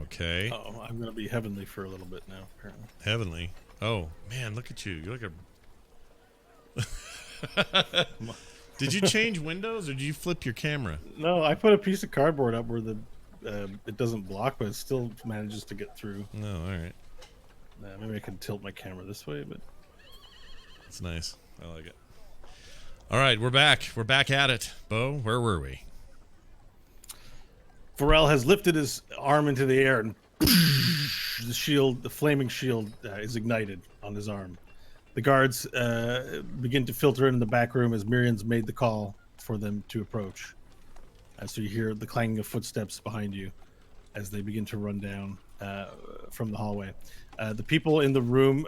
Okay. Oh, I'm going to be heavenly for a little bit now, apparently. Heavenly. Oh, man, look at you. You're like a... Did you change windows or did you flip your camera? No, I put a piece of cardboard up where the it doesn't block, but it still manages to get through. No, all right. Maybe I can tilt my camera this way, but... It's nice. I like it. All right, we're back. We're back at it. Bo, where were we? Varel has lifted his arm into the air and the flaming shield is ignited on his arm. The guards begin to filter in the back room as Miriam's made the call for them to approach. So you hear the clanging of footsteps behind you as they begin to run down from the hallway. The people in the room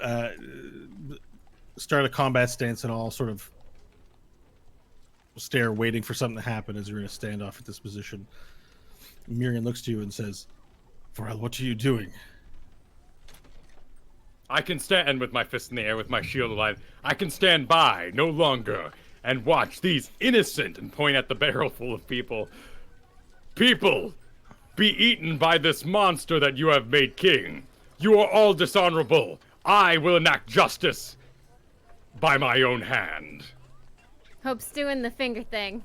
start a combat stance and all sort of stare, waiting for something to happen as you're in a standoff at this position. Miriam looks to you and says, Varel, what are you doing? I can stand with my fist in the air with my shield alive. I can stand by no longer and watch these innocent, and point at the barrel full of people, be eaten by this monster that you have made king. You are all dishonorable. I will enact justice by my own hand. Hope's doing the finger thing.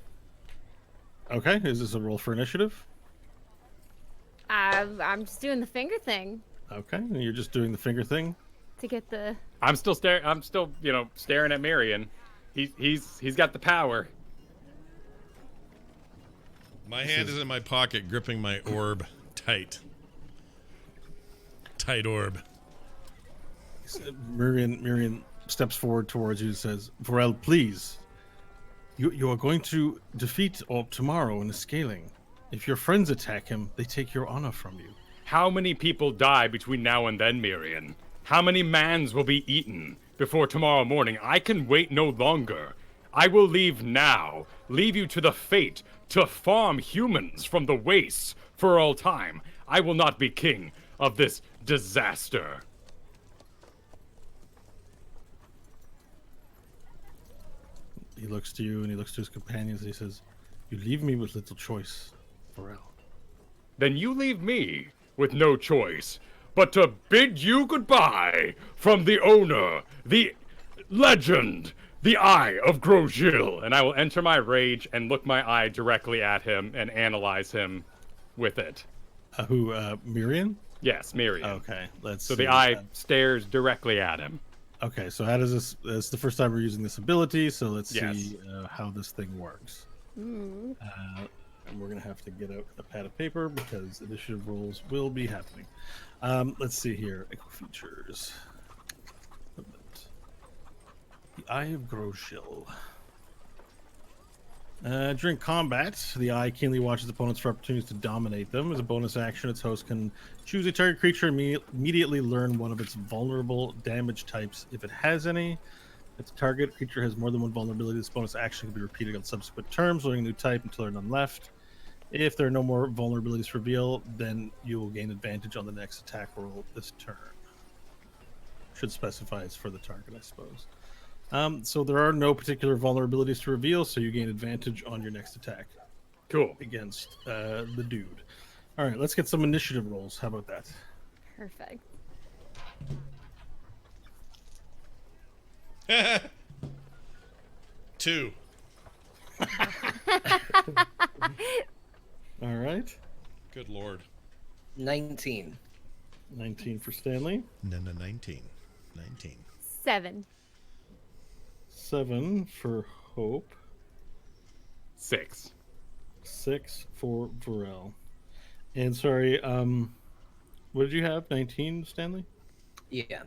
Okay, is this a roll for initiative? I'm just doing the finger thing Okay, and you're just doing the finger thing? to get the... I'm still staring at Marion. He's got the power. My hand is in my pocket, gripping my orb tight. Tight orb. Miriam steps forward towards you and says, Varel, please. You are going to defeat Orb tomorrow in the scaling. If your friends attack him, they take your honor from you. How many people die between now and then, Marion? How many mans will be eaten before tomorrow morning? I can wait no longer. I will leave now, leave you to the fate to farm humans from the wastes for all time. I will not be king of this disaster. He looks to you and he looks to his companions and he says, you leave me with little choice, Varel. Then you leave me with no choice but to bid you goodbye from the owner, the legend, the Eye of Grosjean. And I will enter my rage and look my eye directly at him and analyze him with it. Miriam? Yes, Miriam. Okay, let's So see. the eye stares directly at him. Okay, so how does this... It's the first time we're using this ability, so let's Yes. see how this thing works. And we're going to have to get out a pad of paper because initiative rolls will be happening. Let's see here. Equal features. The Eye of Grosjean. During combat, the Eye keenly watches opponents for opportunities to dominate them. As a bonus action, its host can choose a target creature and immediately learn one of its vulnerable damage types if it has any. If the target creature has more than one vulnerability, this bonus action can be repeated on subsequent turns, learning a new type until there are none left. If there are no more vulnerabilities to reveal, then you will gain advantage on the next attack roll this turn. Should specify it's for the target, I suppose. So there are no particular vulnerabilities to reveal, so you gain advantage on your next attack. Cool. Against the dude. All right, let's get some initiative rolls. How about that? Perfect. Two. All right. Good lord. 19. 19 for Stanley. No, 19. 19. 7. 7 for Hope. 6. 6 for Varel. And sorry, what did you have? 19, Stanley? Yeah.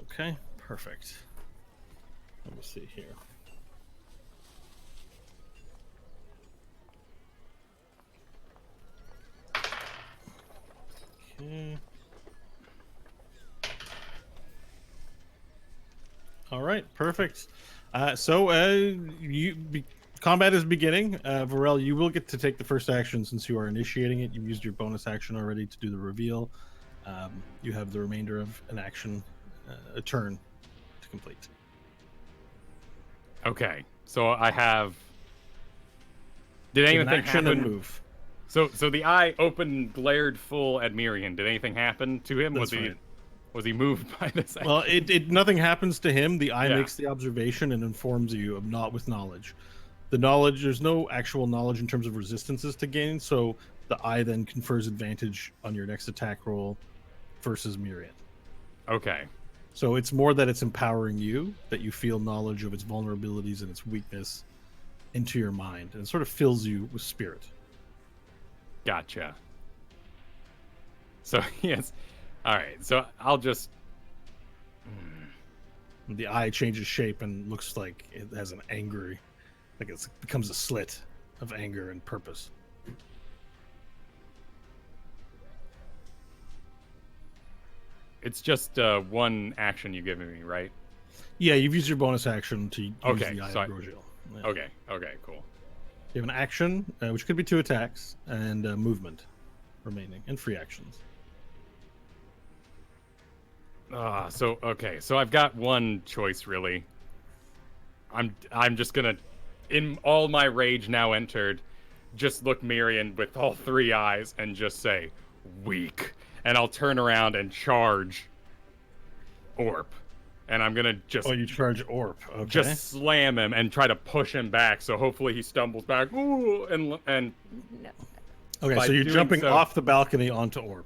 Okay, perfect. Let me see here. Okay. All right, perfect. Combat is beginning. Varel, you will get to take the first action since you are initiating it. You used your bonus action already to do the reveal. You have the remainder of an action, a turn to complete. Okay, so I have... Did An anything action happen? and move. So the eye opened, glared full at Mirian. Did anything happen to him? That's right. Was he moved by this? Well, it nothing happens to him. The eye Yeah. makes the observation and informs you of not with knowledge. The knowledge, there's no actual knowledge in terms of resistances to gain, so the eye then confers advantage on your next attack roll versus Miriam. Okay. So it's more that it's empowering you, that you feel knowledge of its vulnerabilities and its weakness into your mind, and it sort of fills you with spirit. Gotcha. So yes. All right. So I'll just. The eye changes shape and looks like it has an angry, like it becomes a slit of anger and purpose. It's just one action you're giving me, right? Yeah, you've used your bonus action to use Okay, the Eye so of Grosjean. Yeah. Okay. Okay. Cool. You have an action, which could be 2 attacks, and movement remaining, and free actions. So okay. So I've got one choice really. I'm just gonna, in all my rage now entered, just look Mirian with all 3 eyes and just say, weak. And I'll turn around and charge Orp. And I'm gonna just Oh, you charge Orp. Okay. just slam him and try to push him back. So hopefully he stumbles back. Ooh, and No. Okay, by so you're doing jumping so- off the balcony onto Orp.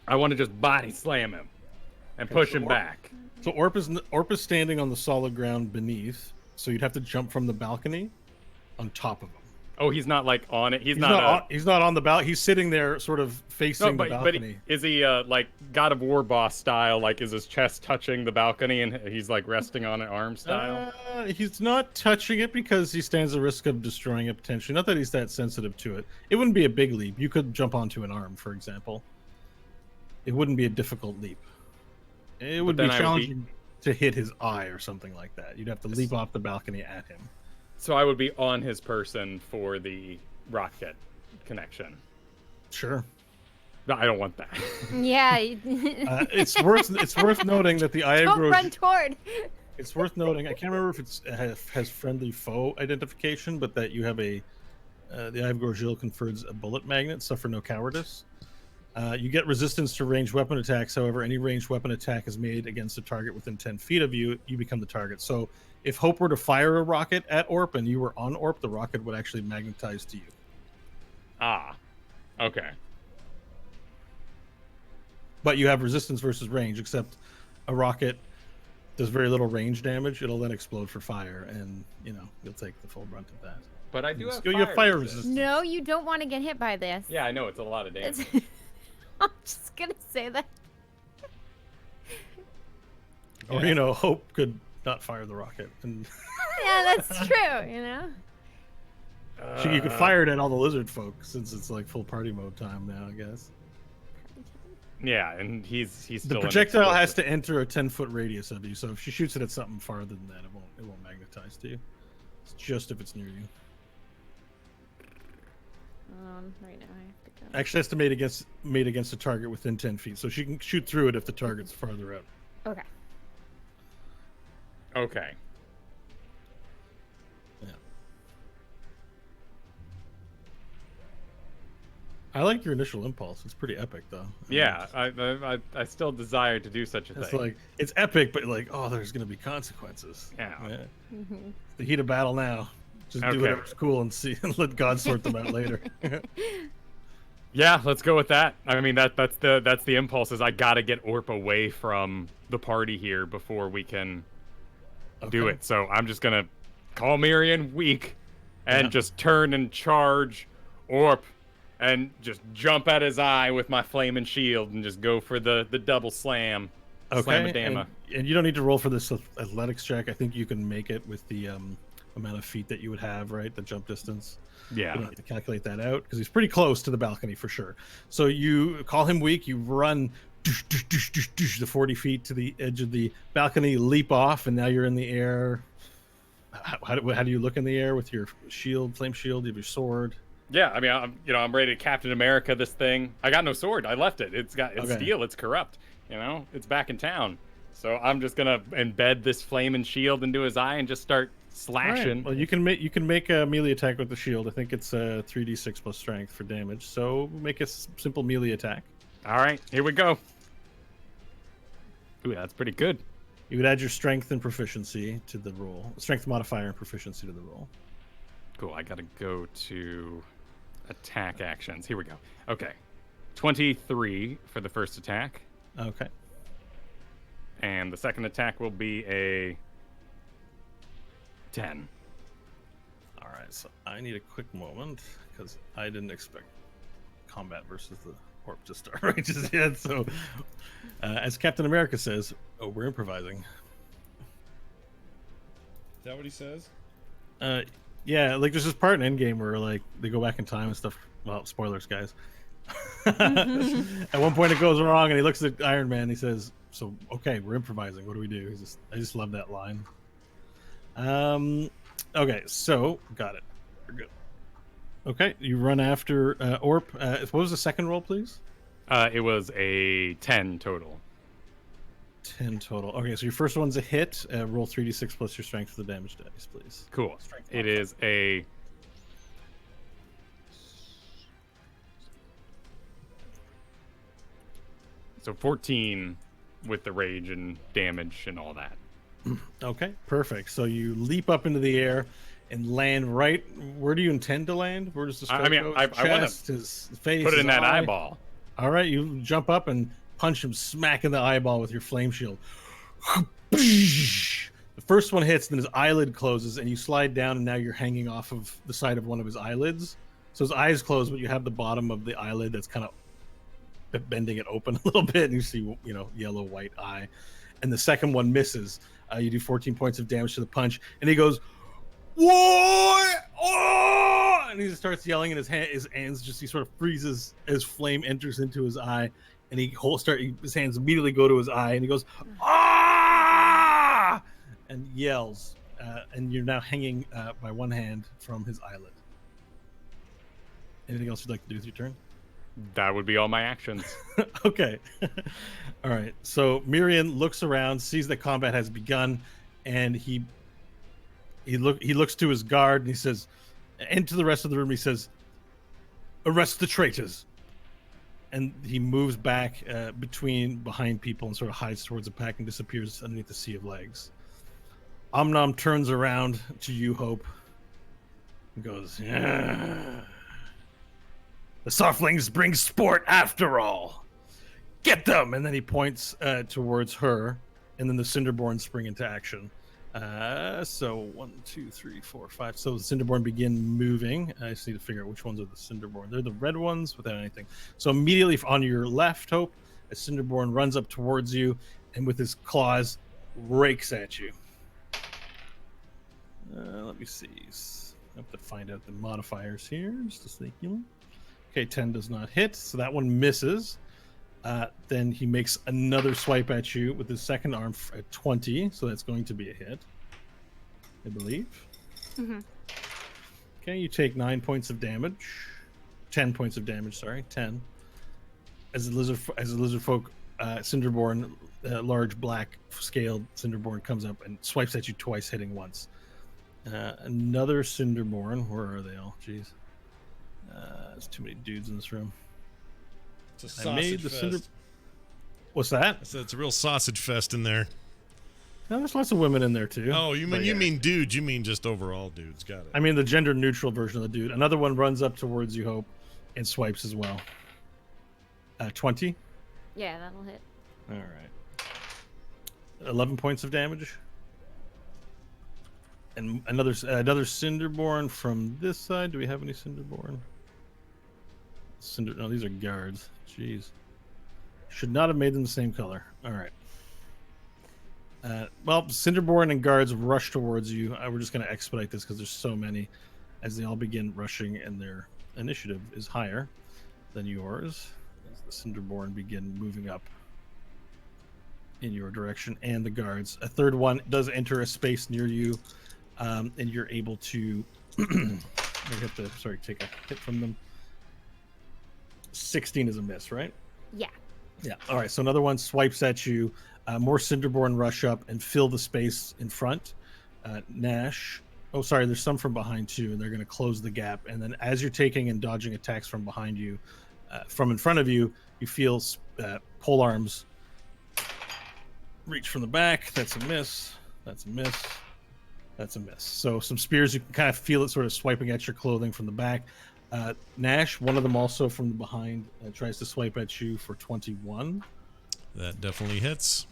I want to just body slam him and push so him Orp- back. So Orp is standing on the solid ground beneath, so you'd have to jump from the balcony on top of him. Oh, he's not like on it. He's He's not, not. on, he's not on the balcony. He's sitting there sort of facing No, the but balcony. is he like God of War boss style? Like, is his chest touching the balcony and he's like resting on an arm style? He's not touching it because he stands the risk of destroying it potentially. Not that he's that sensitive to it. It wouldn't be a big leap. You could jump onto an arm, for example. It wouldn't be a difficult leap. It would be then I would be- challenging to hit his eye or something like that. You'd have to leap off the balcony at him. So I would be on his person for the rocket connection. Sure. No, I don't want that. Yeah. It's worth noting that the Eye of Don't run Grosjean. toward. It's worth noting. I can't remember if it has friendly foe identification, but that you have the Eye of Grosjean confers a bullet magnet, suffer no cowardice. You get resistance to ranged weapon attacks. However, any ranged weapon attack is made against a target within 10 feet of you, you become the target. So if Hope were to fire a rocket at Orp and you were on Orp, the rocket would actually magnetize to you. Ah, okay. But you have resistance versus range, except a rocket does very little range damage. It'll then explode for fire, and you'll take the full brunt of that. But I do have You have fire resistance. No, you don't want to get hit by this. Yeah, I know it's a lot of damage. It's- I'm just gonna say that. Or Hope could not fire the rocket, and Yeah, that's true. you could fire it at all the lizard folk since it's like full party mode time now. I guess Yeah, and he's still the an projectile has explosive. to enter a 10-foot radius of you. So if she shoots it at something farther than that, it won't magnetize to you. It's just if it's near you. Right now I have to go. Actually, has to made against a target within 10 feet, so she can shoot through it if the target's farther out. Okay. Okay. Yeah. I like your initial impulse. It's pretty epic, though. Yeah, I still desire to do such a It's thing. like it's epic, but like, oh, there's gonna be consequences. Yeah. Mhm. The heat of battle now. Just Okay. do whatever's cool and see, and let God sort them out later. Yeah, let's go with that. I mean, that's the impulse. Is I gotta get Orp away from the party here before we can do Okay. it. So I'm just gonna call Mirian weak, and Yeah. just turn and charge Orp, and just jump at his eye with my flaming shield, and just go for the double slam. Okay, Slam-a-dama. and you don't need to roll for this athletics check. I think you can make it with the amount of feet that you would have, right? The jump distance. Yeah. You don't have to calculate that out because he's pretty close to the balcony for sure. So you call him weak. You run the 40 feet to the edge of the balcony, leap off, and now you're in the air. How do you look in the air with your shield, flame shield? You have your sword. Yeah, I mean, I'm ready to Captain America this thing. I got no sword. I left it. It's Okay. steel. It's corrupt. It's back in town. So I'm just gonna embed this flaming shield into his eye and just start slashing. Well, you can make a melee attack with the shield. I think it's 3d6 plus strength for damage. So make a simple melee attack. All right, here we go. Ooh, that's pretty good. You would add your strength and proficiency to the roll. Strength modifier and proficiency to the roll. Cool. I gotta go to attack actions. Here we go. Okay, 23 for the first attack, Okay. and the second attack will be a 10. All right. So I need a quick moment because I didn't expect combat versus the Orp to start right just yet. So, as Captain America says, "Oh, we're improvising." Is that what he says? Yeah, like there's this part in Endgame where like they go back in time and stuff. Well, spoilers, guys. At one point it goes wrong, and he looks at Iron Man. And he says, "So, okay, we're improvising. What do we do?" I just love that line. Okay, so got it. We're good. Okay, you run after Orp. What was the second roll, please? It was a 10 total. 10 total. Okay, so your first one's a hit. Roll 3d6 plus your strength for the damage dice, please. Cool. Strength It is a so 14 with the rage and damage and all that. Okay, perfect. So you leap up into the air and land right. Where do you intend to land? Where does the strike go? I His wanna chest, his face, Put it his in that eye? eyeball. All right, you jump up and punch him smack in the eyeball with your flame shield. The first one hits, then his eyelid closes, and you slide down, and now you're hanging off of the side of one of his eyelids. So his eyes close, but you have the bottom of the eyelid that's kind of bending it open a little bit, and you see, yellow white eye. And the second one misses. You do 14 points of damage to the punch, and he goes, "What?" Oh! And he just starts yelling, and his hands he sort of freezes as flame enters into his eye, and his hands immediately go to his eye, and he goes, "Ah!" and yells, and you're now hanging by one hand from his eyelid. Anything else you'd like to do with your turn? That would be all my actions. Okay. All right. So Mirian looks around, sees that combat has begun, and he looks to his guard and he says, and to the rest of the room, he says, "Arrest the traitors." And he moves back behind people and sort of hides towards the pack and disappears underneath the sea of legs. Omnom turns around to you, Hope, and goes, "Yeah. The Softlings bring sport after all. Get them!" And then he points towards her, and then the Cinderborn spring into action. So 1, 2, 3, 4, 5. So the Cinderborn begin moving. I just need to figure out which ones are the Cinderborn. They're the red ones without anything. So immediately on your left, Hope, a Cinderborn runs up towards you, and with his claws rakes at you. Let me see. I have to find out the modifiers here. Just to sneak you. Okay, 10 does not hit, so that one misses. Then he makes another swipe at you with his second arm at 20, so that's going to be a hit, I believe. Mm-hmm. Okay, you take 9 points of damage. 10 points of damage, sorry. 10. As a lizard folk, Cinderborn, large black scaled Cinderborn comes up and swipes at you twice, hitting once. Another Cinderborn. Where are they all? Jeez. There's too many dudes in this room. It's a I sausage made the fest. What's that? I said it's a real sausage fest in there. No, there's lots of women in there too. Oh, you But mean yeah. mean dudes? You mean just overall dudes? Got it. I mean the gender neutral version of the dude. Another one runs up towards you, Hope, and swipes as well. 20. Yeah, that'll hit. All right. 11 points of damage. And another Cinderborn from this side. Do we have any Cinderborn? No, these are guards. Jeez. Should not have made them the same color. All right. Well, Cinderborn and guards rush towards you. We're just going to expedite this because there's so many as they all begin rushing, and their initiative is higher than yours. As the Cinderborn begin moving up in your direction, and the guards. A third one does enter a space near you, and you're able to take a hit from them. 16 is a miss, right? Yeah. Yeah. All right. So another one swipes at you. More Cinderborn rush up and fill the space in front. Nash. Oh, sorry. There's some from behind too, and they're going to close the gap. And then, as you're taking and dodging attacks from behind you, from in front of you, you feel pole arms reach from the back. That's a miss. That's a miss. That's a miss. So some spears, you can kind of feel it sort of swiping at your clothing from the back. Nash, one of them also from the behind, tries to swipe at you for 21. That definitely hits.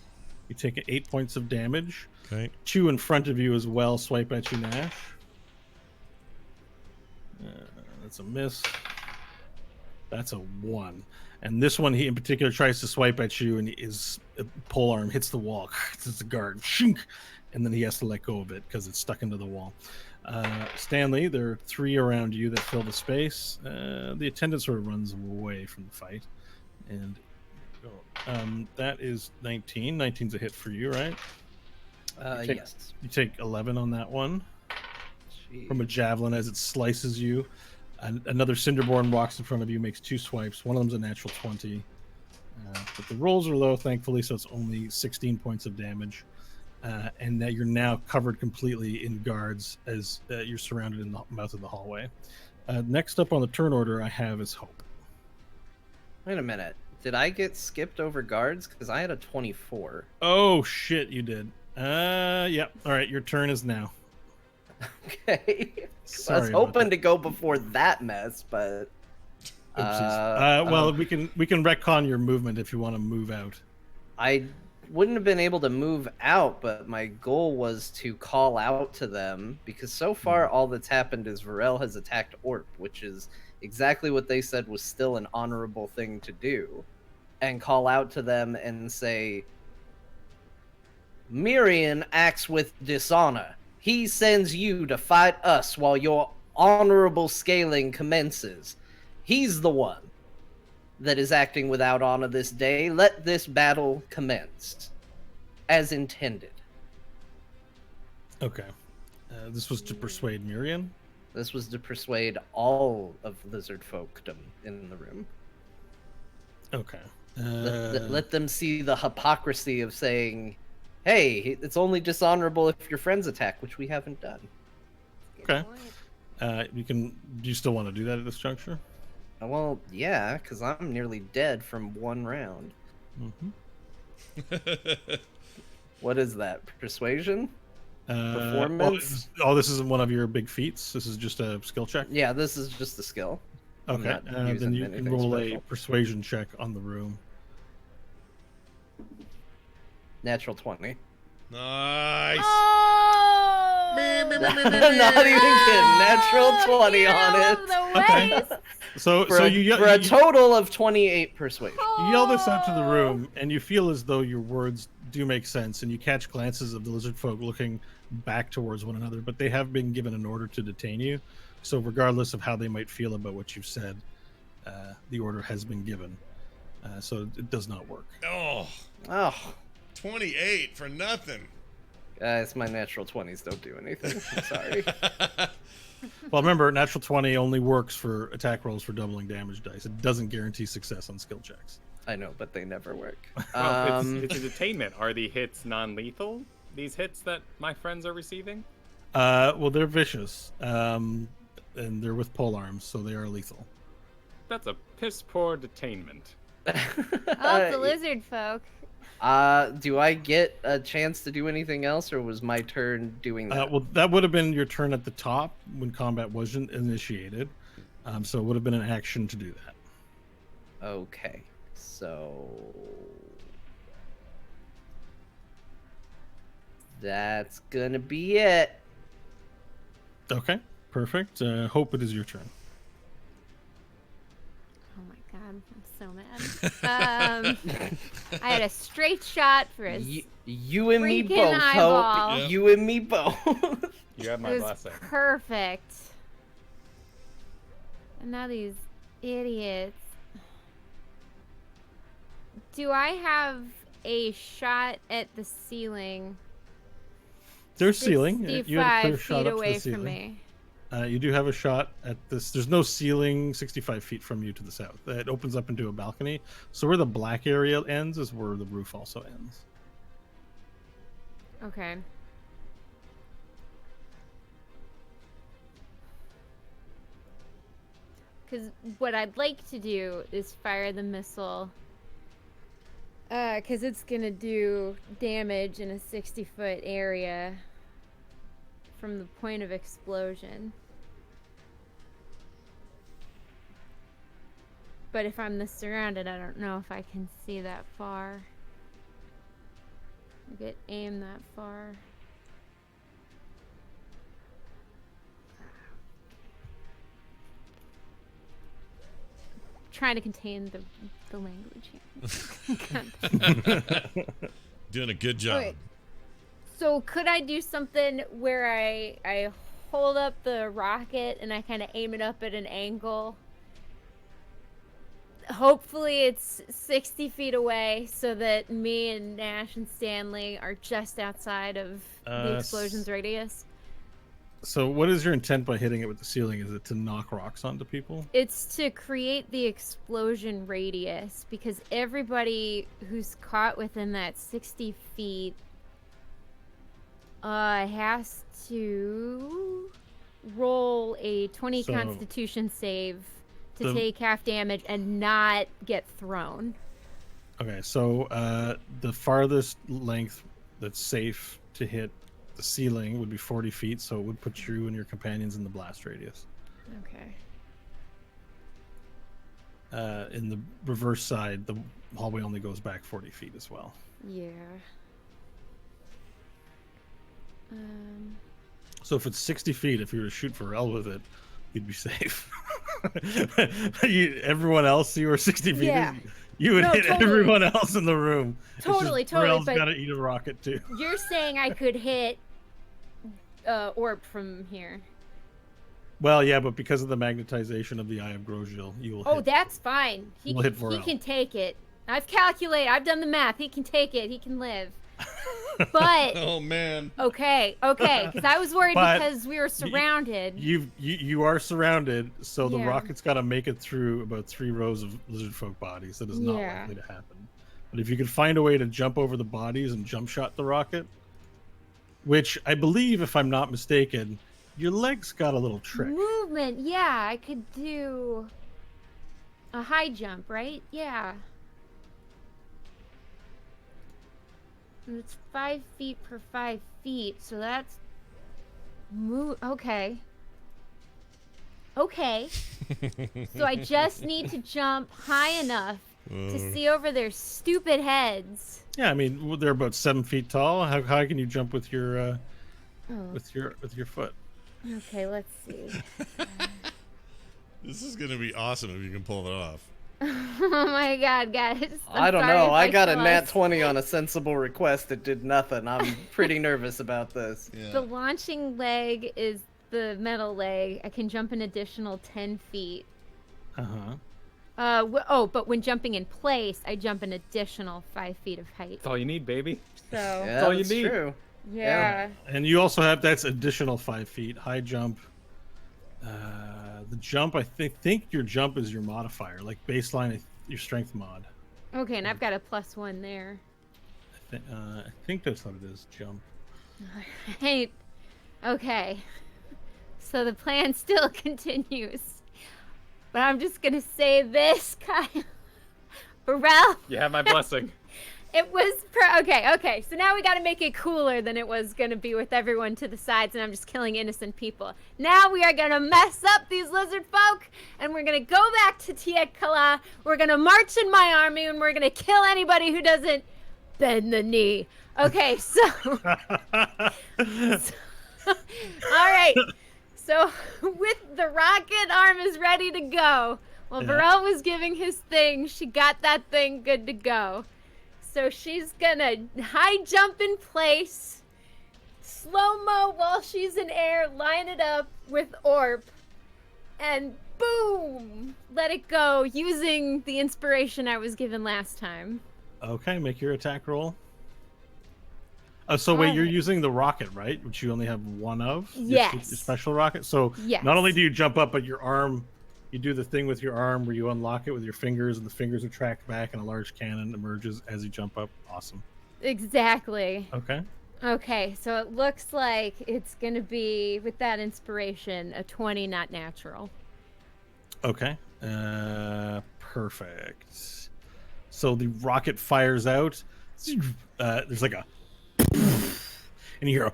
You take 8 points of damage. Okay. 2 in front of you as well swipe at you, Nash. That's a miss. That's a 1. And this one, he in particular tries to swipe at you, and his pole arm hits the wall. It's the guard. Shink! And then he has to let go of it because it's stuck into the wall. Stanley, there are 3 around you that fill the space. The attendant sort of runs away from the fight. And that is 19. 19's a hit for you, right? Yes. You take 11 on that one Jeez. from a javelin as it slices you. Another Cinderborn walks in front of you, makes 2 swipes. One of them's a natural 20. But the rolls are low, thankfully, so it's only 16 points of damage. And that you're now covered completely in guards as you're surrounded in the mouth of the hallway. Next up on the turn order I have is Hope. Wait a minute. Did I get skipped over guards? Because I had a 24. Oh, shit, you did. Yep. All right, your turn is now. Okay. I Sorry was about hoping that. to go before that mess, but Oopsies. Well, we can retcon your movement if you want to move out. I wouldn't have been able to move out, but my goal was to call out to them because so far all that's happened is Varel has attacked Orp, which is exactly what they said was still an honorable thing to do, and call out to them and say, Mirian acts with dishonor. He sends you to fight us while your honorable scaling commences. He's the one that is acting without honor this day. Let this battle commence as intended. Okay. This was to persuade Miriam. This was to persuade all of lizard folkdom in the room. Okay. Let them see the hypocrisy of saying, hey, it's only dishonorable if your friends attack, which we haven't done. Okay. Do you still want to do that at this juncture? Well, yeah, because I'm nearly dead from 1 round. Mm-hmm. What is that? Persuasion? Well, Performance? this isn't one of your big feats. This is just a skill check. Yeah, this is just a skill. I'm Okay. not Then using you can anything roll special. a persuasion check on the room. Natural 20. Nice. Oh! Not even kidding. Natural 20 on it. Okay. So For a total of 28 persuasion. you yell this out to the room, and you feel as though your words do make sense, and you catch glances of the lizard folk looking back towards one another, but they have been given an order to detain you. So regardless of how they might feel about what you've said, the order has been given. So it does not work. Oh, Oh, 28 for nothing. guys, my natural 20s don't do anything. I'm sorry. Well, remember, natural 20 only works for attack rolls for doubling damage dice. It doesn't guarantee success on skill checks. I know, but they never work. Well, it's a detainment. Are the hits non-lethal? These hits that my friends are receiving? Well, they're vicious, and they're with pole arms, so they are lethal. That's a piss poor detainment. Oh, the lizard folk. Do I get a chance to do anything else, or was my turn doing that? Well, that would have been your turn at the top when combat wasn't initiated, so it would have been an action to do that. Okay, so that's gonna be it. Okay, perfect. Hope it is your turn. Oh my god, I'm so mad. I had a straight shot for his. You and me freaking both, eyeball. Hope. Yep. You and me both. You have my It was blessing. perfect. And now these idiots. Do I have a shot at the ceiling? There's ceiling. You have a clear 65 shot feet up to away the from ceiling. me. You do have a shot at this. There's no ceiling 65 feet from you to the south. It opens up into a balcony. So where the black area ends is where the roof also ends. Okay. Because what I'd like to do is fire the missile. Because it's going to do damage in a 60-foot area from the point of explosion. But if I'm this surrounded, I don't know if I can see that far. I get aim that far. Trying to contain the language here. Doing a good job. Okay. So could I do something where I hold up the rocket and I kind of aim it up at an angle? Hopefully it's 60 feet away so that me and Nash and Stanley are just outside of the explosion's radius. So what is your intent by hitting it with the ceiling? Is it to knock rocks onto people? It's to create the explosion radius because everybody who's caught within that 60 feet has to roll a 20 So, Constitution save to take half damage and not get thrown. Okay, so the farthest length that's safe to hit the ceiling would be 40 feet, so it would put you and your companions in the blast radius. Okay. In the reverse side, the hallway only goes back 40 feet as well. Yeah. So if it's 60 feet, if you were to shoot Varel with it, you'd be safe. Everyone else, you were 60 feet. Yeah. You would No, hit totally. everyone else in the room. It's just Totally. Varel's But got to eat a rocket too. you're saying I could hit Orb from here. Well, yeah, but because of the magnetization of the Eye of Grosjean, you will. Oh, hit. that's fine. He We'll hit he Varel. can take it. I've calculated. I've done the math. He can take it. He can live. But Oh man. okay, because I was worried But because we were surrounded. You are surrounded, so the Yeah. rocket's got to make it through about 3 rows of lizard folk bodies. That is not Yeah. likely to happen. But if you could find a way to jump over the bodies and jump shot the rocket, which I believe, if I'm not mistaken, your legs got a little trick. Movement, yeah, I could do a high jump, right? Yeah. And it's 5 feet per 5 feet, so that's move. Okay. Okay. So I just need to jump high enough to see over their stupid heads. Yeah, I mean they're about 7 feet tall. How high can you jump with your Oh, with your foot? okay, let's see. This is gonna be awesome if you can pull it off. Oh my god, guys. I don't sorry know. if I got a fell nat off. 20 on a sensible request. It did nothing. I'm pretty nervous about this. Yeah. The launching leg is the metal leg. I can jump an additional 10 feet. Uh-huh. But when jumping in place, I jump an additional 5 feet of height. That's all you need, baby. So, Yeah, all you that's need. true. yeah. And you also have that's additional 5 feet high jump. The jump, I think your jump is your modifier, like baseline, your strength mod. Okay, and I've got a +1 there. I think that's what it is. Jump. Hey, okay. So the plan still continues. But I'm just gonna say this, Kyle. Varel, You have my blessing. it was okay. So now we got to make it cooler than it was gonna be with everyone to the sides, and I'm just killing innocent people. Now we are gonna mess up these lizard folk, and we're gonna go back to Tiet Kala. We're gonna march in my army, and we're gonna kill anybody who doesn't bend the knee. Okay, so all right. So with the rocket arm is ready to go. While Yeah. Varel was giving his thing, she got that thing good to go. So she's gonna high jump in place, slow-mo while she's in air, line it up with Orb, and boom! Let it go using the inspiration I was given last time. Okay, make your attack roll. So wait, you're Alright. using the rocket, right? Which you only have one of? Yes. Your special rocket. So Yes. not only do you jump up, but your arm, you do the thing with your arm where you unlock it with your fingers, and the fingers are tracked back, and a large cannon emerges as you jump up. Awesome. Exactly. Okay. Okay, so it looks like it's gonna be, with that inspiration, a 20 not natural. Okay. Perfect. So the rocket fires out. There's like a, and you hear a,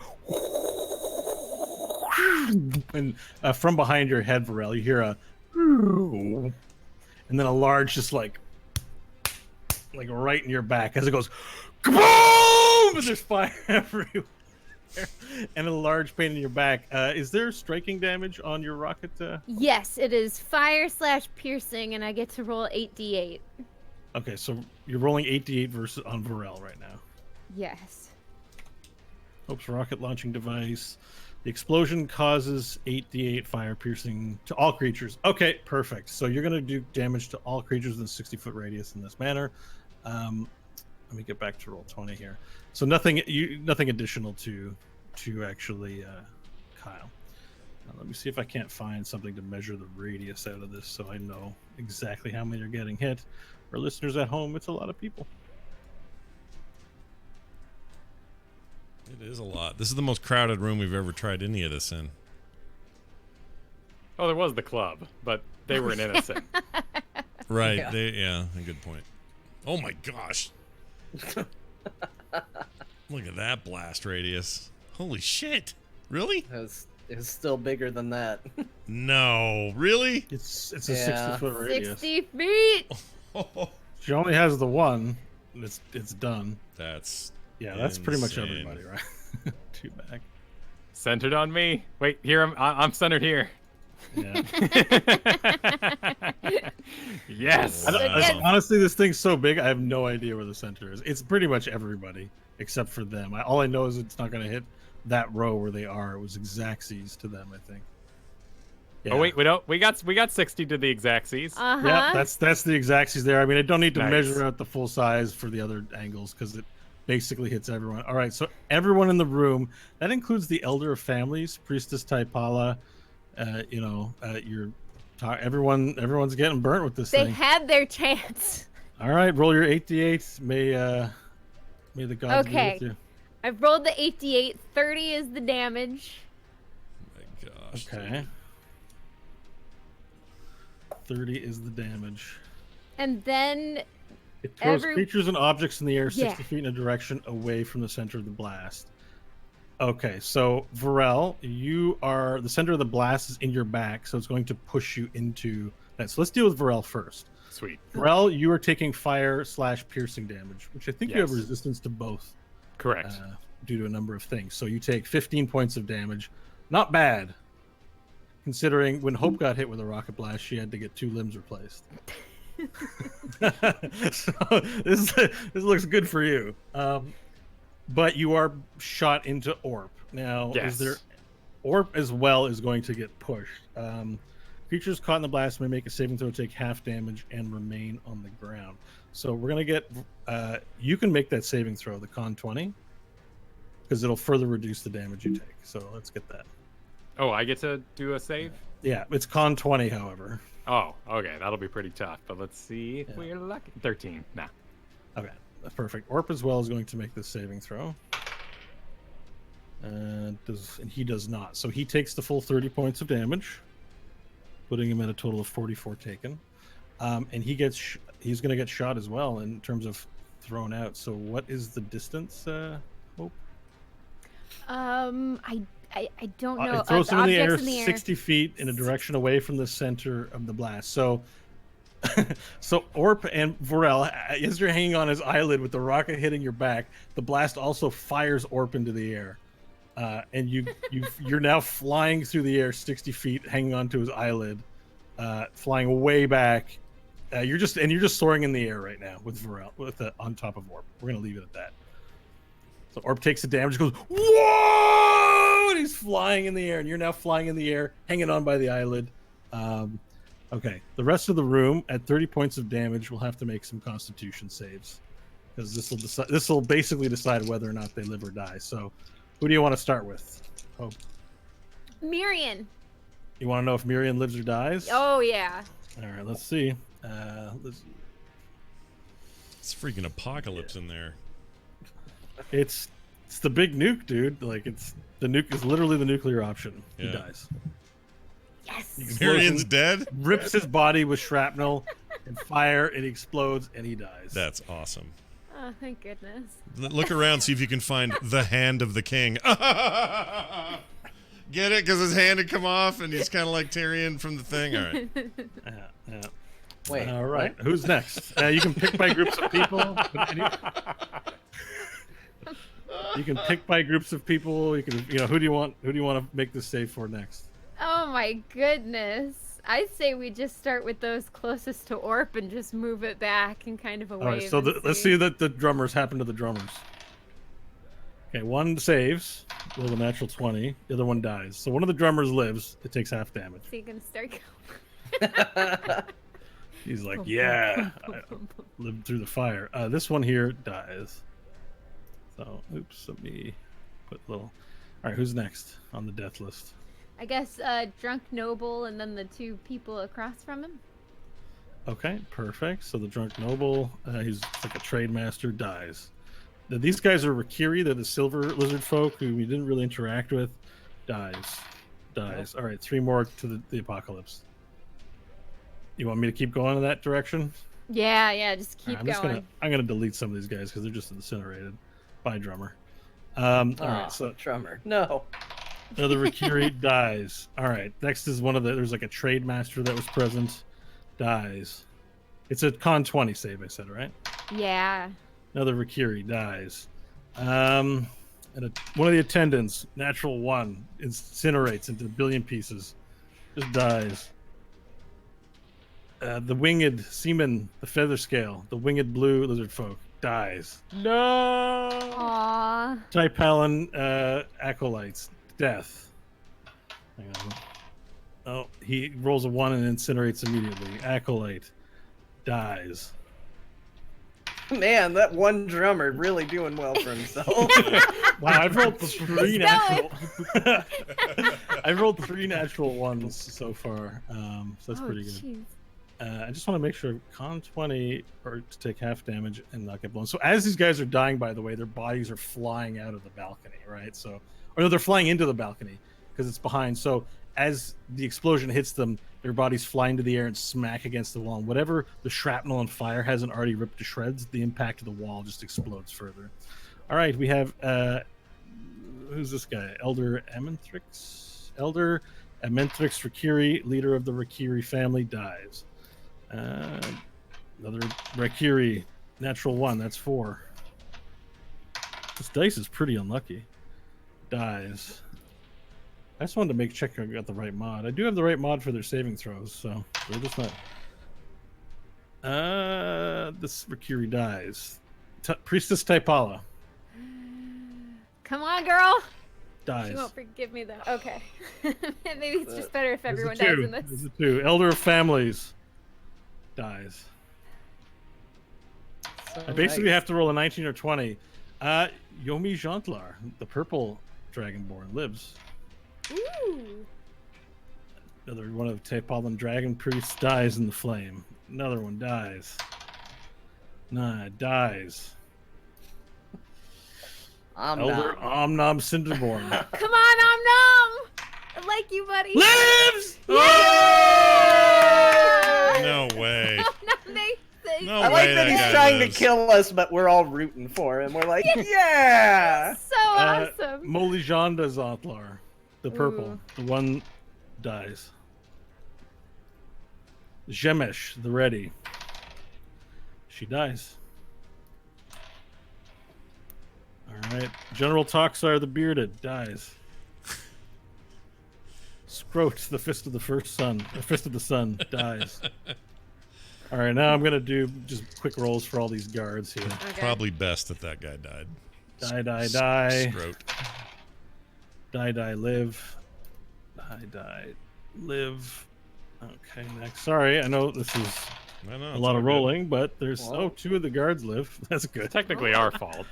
and from behind your head, Varel, you hear a, and then a large, just like right in your back as it goes, kaboom! And there's fire everywhere, and a large pain in your back. Is there striking damage on your rocket? Yes, it is fire/piercing, and I get to roll 8d8. Okay, so you're rolling 8d8 versus on Varel right now. Yes. Hope's rocket launching device. The explosion causes 8d8 fire piercing to all creatures. Okay, perfect. So you're going to do damage to all creatures within 60-foot radius in this manner. Let me get back to roll 20 here. So nothing additional to actually Kyle. Let me see if I can't find something to measure the radius out of this so I know exactly how many are getting hit. For listeners at home, it's a lot of people. It is a lot. This is the most crowded room we've ever tried any of this in. Oh, there was the club, but they were an innocent. Right. Yeah. Yeah, a good point. Oh my gosh. Look at that blast radius. Holy shit. Really? It's still bigger than that. No. Really? It's a Yeah. 60-foot radius. 60 feet! She only has the one. It's done. That's Yeah, that's pretty much insane. everybody, right? Two back. Centered on me. Wait, here I'm centered here. Yeah. Yes. Yes. Honestly, this thing's so big, I have no idea where the center is. It's pretty much everybody except for them. All I know is it's not going to hit that row where they are. It was exactsies to them, I think. Yeah. Oh wait, we got 60 to the exactsies. Uh-huh. Yeah, that's the exactsies there. I mean, I don't need to Nice. measure out the full size for the other angles because it basically hits everyone. All right, so everyone in the room, that includes the Elder of Families, Priestess Taipala. Everyone's getting burnt with this They thing. had their chance. All right, roll your 8d8. May the gods Okay. be with I've rolled the 8d8. 30 is the damage. Oh my gosh. you. Okay. 30 is the damage. And then It throws Every- creatures and objects in the air 60 Yeah. feet in a direction away from the center of the blast. Okay, so Varel, the center of the blast is in your back, so it's going to push you into that. So let's deal with Varel first. Sweet. Varel, you are taking fire/piercing damage, which I think you have Yes. resistance to both Correct. due to a number of things. So you take 15 points of damage. Not bad, considering when Hope got hit with a rocket blast, she had to get 2 limbs replaced. So this looks good for you. But you are shot into Orp. Now, Yes. Orp as well is going to get pushed. Creatures caught in the blast may make a saving throw, take half damage, and remain on the ground. So we're gonna get. You can make that saving throw, the con 20, because it'll further reduce the damage you take. So let's get that. Oh, I get to do a save? Yeah, it's con 20, however. Oh, okay. That'll be pretty tough. But let's see if Yeah. we're lucky. 13. Nah. Okay, that's perfect. Orp as well is going to make this saving throw. And he does not. So he takes the full 30 points of damage, putting him at a total of 44 taken. And he's going to get shot as well in terms of thrown out. So what is the distance, Hope? I don't know. It throws the him in the air objects in the air. 60 feet in a direction away from the center of the blast. So Orp and Varel, as you're hanging on his eyelid with the rocket hitting your back, the blast also fires Orp into the air. And you're now flying through the air 60 feet, hanging onto his eyelid, flying way back. You're just soaring in the air right now with Varel, on top of Orp. We're gonna leave it at that. So Orp takes the damage, goes whoa, and he's flying in the air, and you're now flying in the air, hanging on by the eyelid. Okay, the rest of the room at 30 points of damage will have to make some Constitution saves, because this will basically decide whether or not they live or die. So, who do you want to start with? Hope. Mirian. You want to know if Miriam lives or dies? Oh yeah. All right, let's see. It's freaking apocalypse in there. It's the big nuke, dude. Like the nuke is literally the nuclear option. He Yeah. dies. Yes. Mirian's dead? Rips his body with shrapnel and fire, and he explodes, and he dies. That's awesome. Oh, thank goodness. Look around, see if you can find the hand of the king. Get it? Because his hand had come off, and he's kind of like Tyrion from the thing. All right. Yeah. Wait. All right. Who's next? You can pick by groups of people. You can pick by groups of people. You can, who do you want? Who do you want to make this save for next? Oh my goodness. I'd say we just start with those closest to Orp and just move it back and kind of a All right. wave So and let's see that the drummers happen to the drummers. Okay, one saves, roll a natural 20. The other one dies. So one of the drummers lives. It takes half damage. So you're gonna start He's like, yeah, I lived through the fire. This one here dies. So, oops, let me put a little. All right, who's next on the death list? I guess drunk noble and then the two people across from him. Okay, perfect. So the drunk noble, he's like a trade master, dies. Now, these guys are Rakiri. They're the silver lizard folk who we didn't really interact with. Dies. All right, 3 more to the apocalypse. You want me to keep going in that direction? Yeah, just keep All right, going. I'm gonna delete some of these guys because they're just incinerated. Bye, drummer. All right, so drummer. No. another Rakiri dies. All right, next is there's like a trade master that was present. Dies. It's a con 20 save, I said, right? Yeah. Another Rakiri dies. And one of the attendants, natural 1, incinerates into a billion pieces. Just dies. The winged seaman, the feather scale, the winged blue lizard folk, dies. No. Aww. Typalan acolytes, death. Hang on. Oh, he rolls a 1 and incinerates immediately. Acolyte dies. Man, that one drummer really doing well for himself. Wow, I've rolled 3 He's natural. I've rolled 3 natural 1s so far, so that's Oh, pretty good. jeez. I just want to make sure con 20 or to take half damage and not get blown. So as these guys are dying, by the way, their bodies are flying out of the balcony, right? So, or no, they're flying into the balcony because it's behind. So as the explosion hits them, their bodies fly into the air and smack against the wall. And whatever the shrapnel and fire hasn't already ripped to shreds, the impact of the wall just explodes further. All right, we have who's this guy? Elder Amentrix. Elder Amentrix Rakiri, leader of the Rakiri family, dies. Another Rakiri, natural 1, that's 4. This dice is pretty unlucky. Dies. I just wanted to check I got the right mod. I do have the right mod for their saving throws, so they're just not. This Rakiri dies. Priestess Typala Come on, girl. dies. She won't forgive me though. Okay. Maybe it's just better if There's a everyone dies 2. in this. There's a 2. Elder of Families dies. I basically have to roll a 19 or 20. Yomi Jantlar, the purple dragonborn, lives. Ooh. Another one of Typalan dragon priests dies in the flame. Another one dies. Dies. Elder Omnom Cinderborn Come on, Om Nom. I like you, buddy. lives. Yeah! No way. Om Nom, thanks. No I like way that he's guy trying lives. to kill us, but we're all rooting for him. We're like, yeah. So awesome. Molijanda Zontlar, the purple, Ooh. the one dies. Jemesh, the ready. She dies. All right. General Toxar, the bearded, dies. Scroat, the fist of the fist of the sun, dies. All right, now I'm gonna do just quick rolls for all these guards here. Okay. Probably best that that guy died. Die, Scroat. die, live. Die, live. Okay, next. Sorry, I know this is I know, a it's lot all of good. rolling, but there's Wow. 2 of the guards live. That's good. Technically our fault.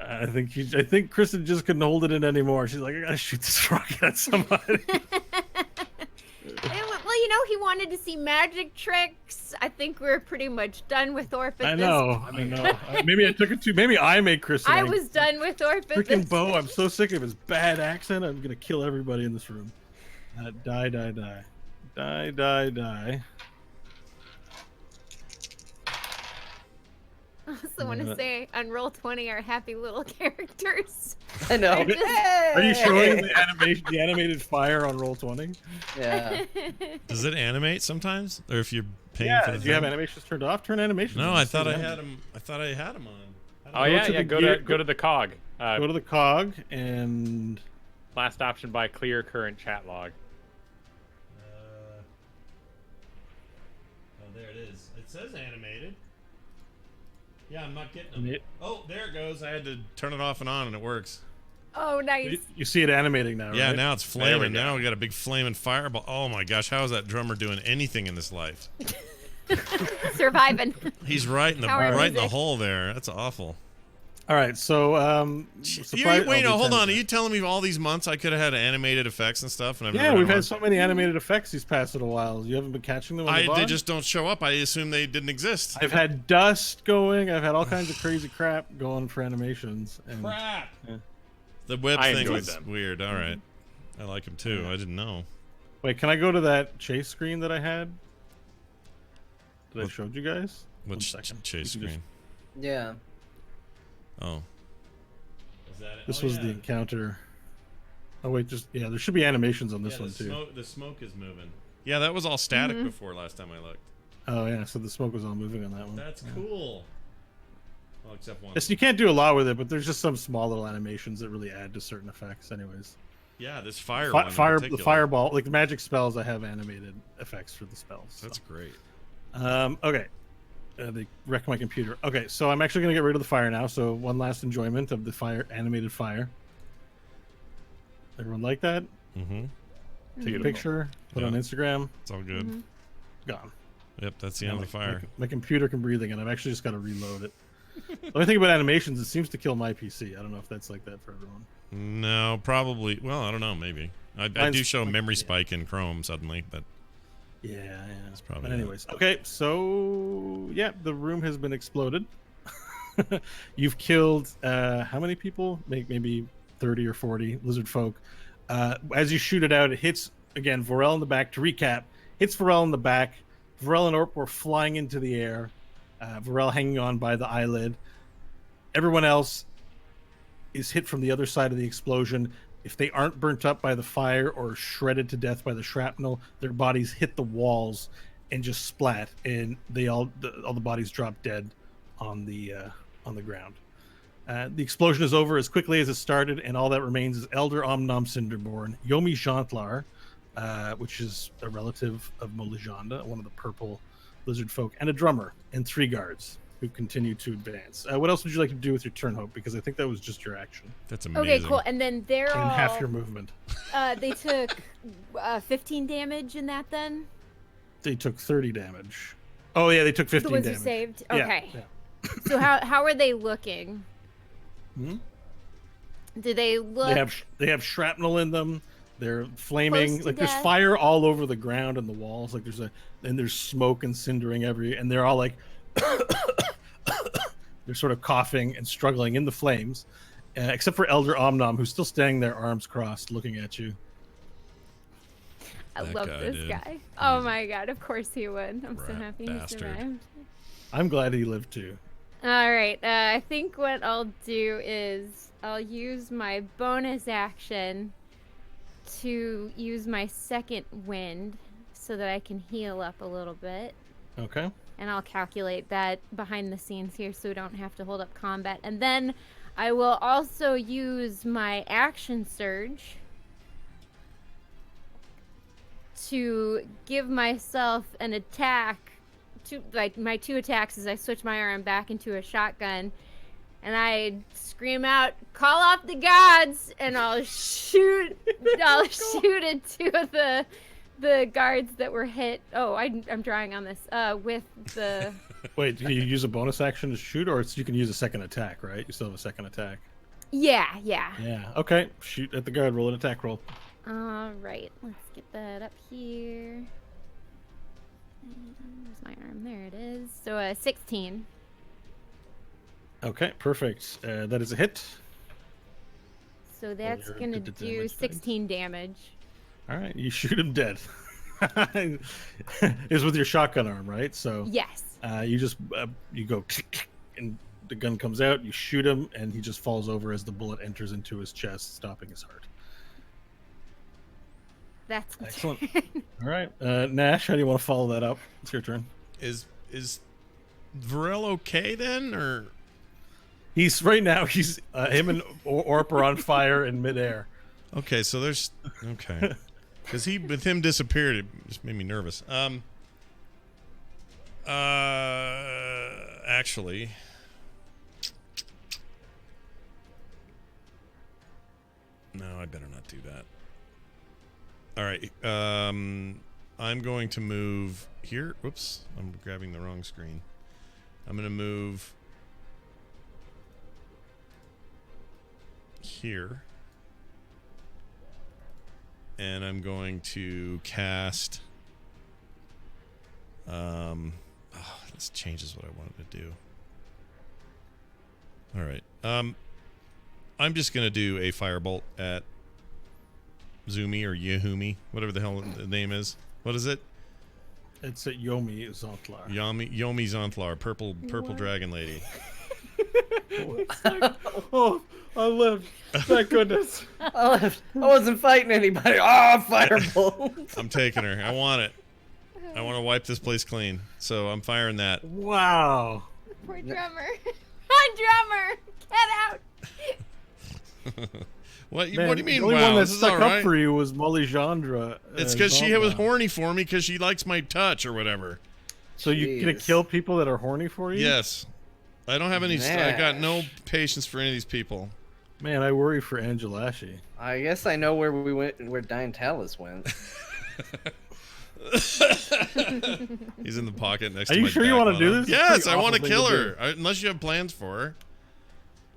I think Kristen just couldn't hold it in anymore. She's like, I gotta shoot this rocket at somebody. Well, know he wanted to see magic tricks. I think we're pretty much done with Orp at I this know. I know. Maybe I took it too. Maybe I made Chris. I was done with Orp at Freaking this. Bo, I'm so sick of his bad accent. I'm gonna kill everybody in this room. Die, die, die. Die, die, die. I also want to say on Roll20 are happy little characters. I know. Are you showing the animation, the animated fire on Roll20? Yeah. Does it animate sometimes, or if you're paying Yeah. for the Do you have thing? animations turned off? Turn animations. No, on. I It thought says I had animate. him. I thought I had him on. Oh yeah, to yeah. the Go gear- to the cog. Go to the cog and Last option by clear current chat log. Oh, there it is. It says animated. Yeah, I'm not getting And them. it- Oh, there it goes. I had to turn it off and on, and it works. Oh, nice. you see it animating now, Yeah, right? now it's There we flaming. go. Now we got a big flaming fireball. Oh my gosh, how is that drummer doing anything in this life? Surviving. He's right in the Power right in the music. hole there. That's awful. All right, so Wait, no, hold on. Are you telling me all these months I could have had animated effects and stuff? And I've Yeah, never we've had had so many animated effects these past little whiles. You haven't been catching them on the They VOD? just don't show up. I assume they didn't exist. I've had dust going. I've had all kinds of crazy crap going for animations. And Crap. Yeah. The web I thing enjoyed is them. weird. All right, I like him too. I didn't know. wait, can I go to that chase screen that I had? That I What- showed you guys? One Which second. chase You can just- screen? Yeah. Oh. Is that it? This Oh, was yeah. the encounter. Oh wait, there should be animations on this Yeah, one too. The smoke is moving. Yeah, that was all static before last time I looked. Oh yeah, so the smoke was all moving on that one. That's cool. Well, except one. Yes, you can't do a lot with it, but there's just some small little animations that really add to certain effects. Anyways, Yeah, this fire one in the particular. fireball, like the magic spells, I have animated effects for the spells. so. That's great. Okay. They wrecked my computer. Okay, so I'm actually gonna get rid of the fire now. So one last enjoyment of the animated fire. Everyone like that? Mm-hmm. Take Beautiful. a picture, put it on Yeah. Instagram. It's all good. Gone. Yep, that's the end of the fire. My computer can breathe again. I've actually just got to reload it. The only thing about animations, it seems to kill my PC. I don't know if that's like that for everyone. No, probably. Well, I don't know. Maybe. I Mine's- do show memory spike in Chrome suddenly, but Yeah. probably But that. anyways, okay. So yeah, the room has been exploded. You've killed how many people? Maybe 30 or 40 lizard folk. As you shoot it out, it hits again Vorel in the back. To recap, hits Vorel in the back. Vorel and Orp were flying into the air. Vorel hanging on by the eyelid. Everyone else is hit from the other side of the explosion. If they aren't burnt up by the fire or shredded to death by the shrapnel, their bodies hit the walls and just splat, and all the bodies drop dead on the ground. The explosion is over as quickly as it started, and all that remains is Elder Omnom Cinderborn, Yomi Jantlar, which is a relative of Molijanda, one of the purple lizard folk, and a drummer, and 3 guards who continue to advance. What else would you like to do with your turn, Hope? Because I think that was just your action that's amazing. Okay, cool. And then they're and all. half your movement. They took 15 damage in that then? They took 30 damage. Oh yeah, they took 15 The ones damage. who saved? Yeah, Okay. yeah. So how are they looking? Hmm? Do they look... They have shrapnel in them. They're flaming. Close to Like there's death. fire all over the ground and the walls. Like there's smoke and cindering and they're all like they're sort of coughing and struggling in the flames, except for Elder Omnom, who's still standing there, arms crossed, looking at you. I That love guy, this dude. guy. Oh my god, of course he would. I'm so Rat happy bastard. he survived. I'm glad he lived too. Alright, I think what I'll do is I'll use my bonus action to use my second wind so that I can heal up a little bit. Okay. And I'll calculate that behind the scenes here so we don't have to hold up combat. And then I will also use my action surge to give myself an attack. Like my 2 attacks as I switch my arm back into a shotgun, and I scream out, "Call off the gods!" and I'll shoot. I'll shoot at 2 of the guards that were hit. Oh, I'm drawing on this. With the Wait, can you use a bonus action to shoot, or you can use a second attack, right? You still have a second attack. yeah. Yeah. Okay. Shoot at the guard. Roll an attack roll. All right, let's get that up here. Where's my arm? There it is. So 16. Okay, perfect. That is a hit. So that's your gonna damage do dice. 16 damage. All right, you shoot him dead. It's with your shotgun arm, right? So Yes. you just you go and the gun comes out. You shoot him, and he just falls over as the bullet enters into his chest, stopping his heart. That's Excellent. All right, Nash, how do you want to follow that up? It's your turn. Is Varel okay then, or He's right now. He's him and Orp are on fire in midair. okay? So there's okay, because with him disappeared, it just made me nervous. Actually, no, I better not do that. All right, I'm going to move here. Whoops, I'm grabbing the wrong screen. I'm going to move here. And I'm going to cast this changes what I wanted to do. All right. I'm just going to do a firebolt at Zumi or Yehumi, whatever the hell the name is. What is it? It's a Yomi Zontlar. Yomi Zontlar, purple dragon lady. Oh, I lived. Thank goodness. I left. I wasn't fighting anybody. Ah, firebolt. I'm taking her. I want it. I want to wipe this place clean. So I'm firing that. Wow. Poor drummer. Run, drummer! Get out! What do Man, you mean? The only Wow, one that this is stuck all right. up for you was Molly Chandra. It's because she was Zontlar. horny for me because she likes my touch or whatever. So you gonna Jeez. kill people that are horny for you? Yes. I don't have any. I got no Nash. patience for any of these people. Man, I worry for Angelashi. I guess I know where we went, where Diantalis went. He's in the pocket next Are to you my sure you back want to do mono. this? It's Yes, pretty I want to awful kill thing her. do. Unless you have plans for her.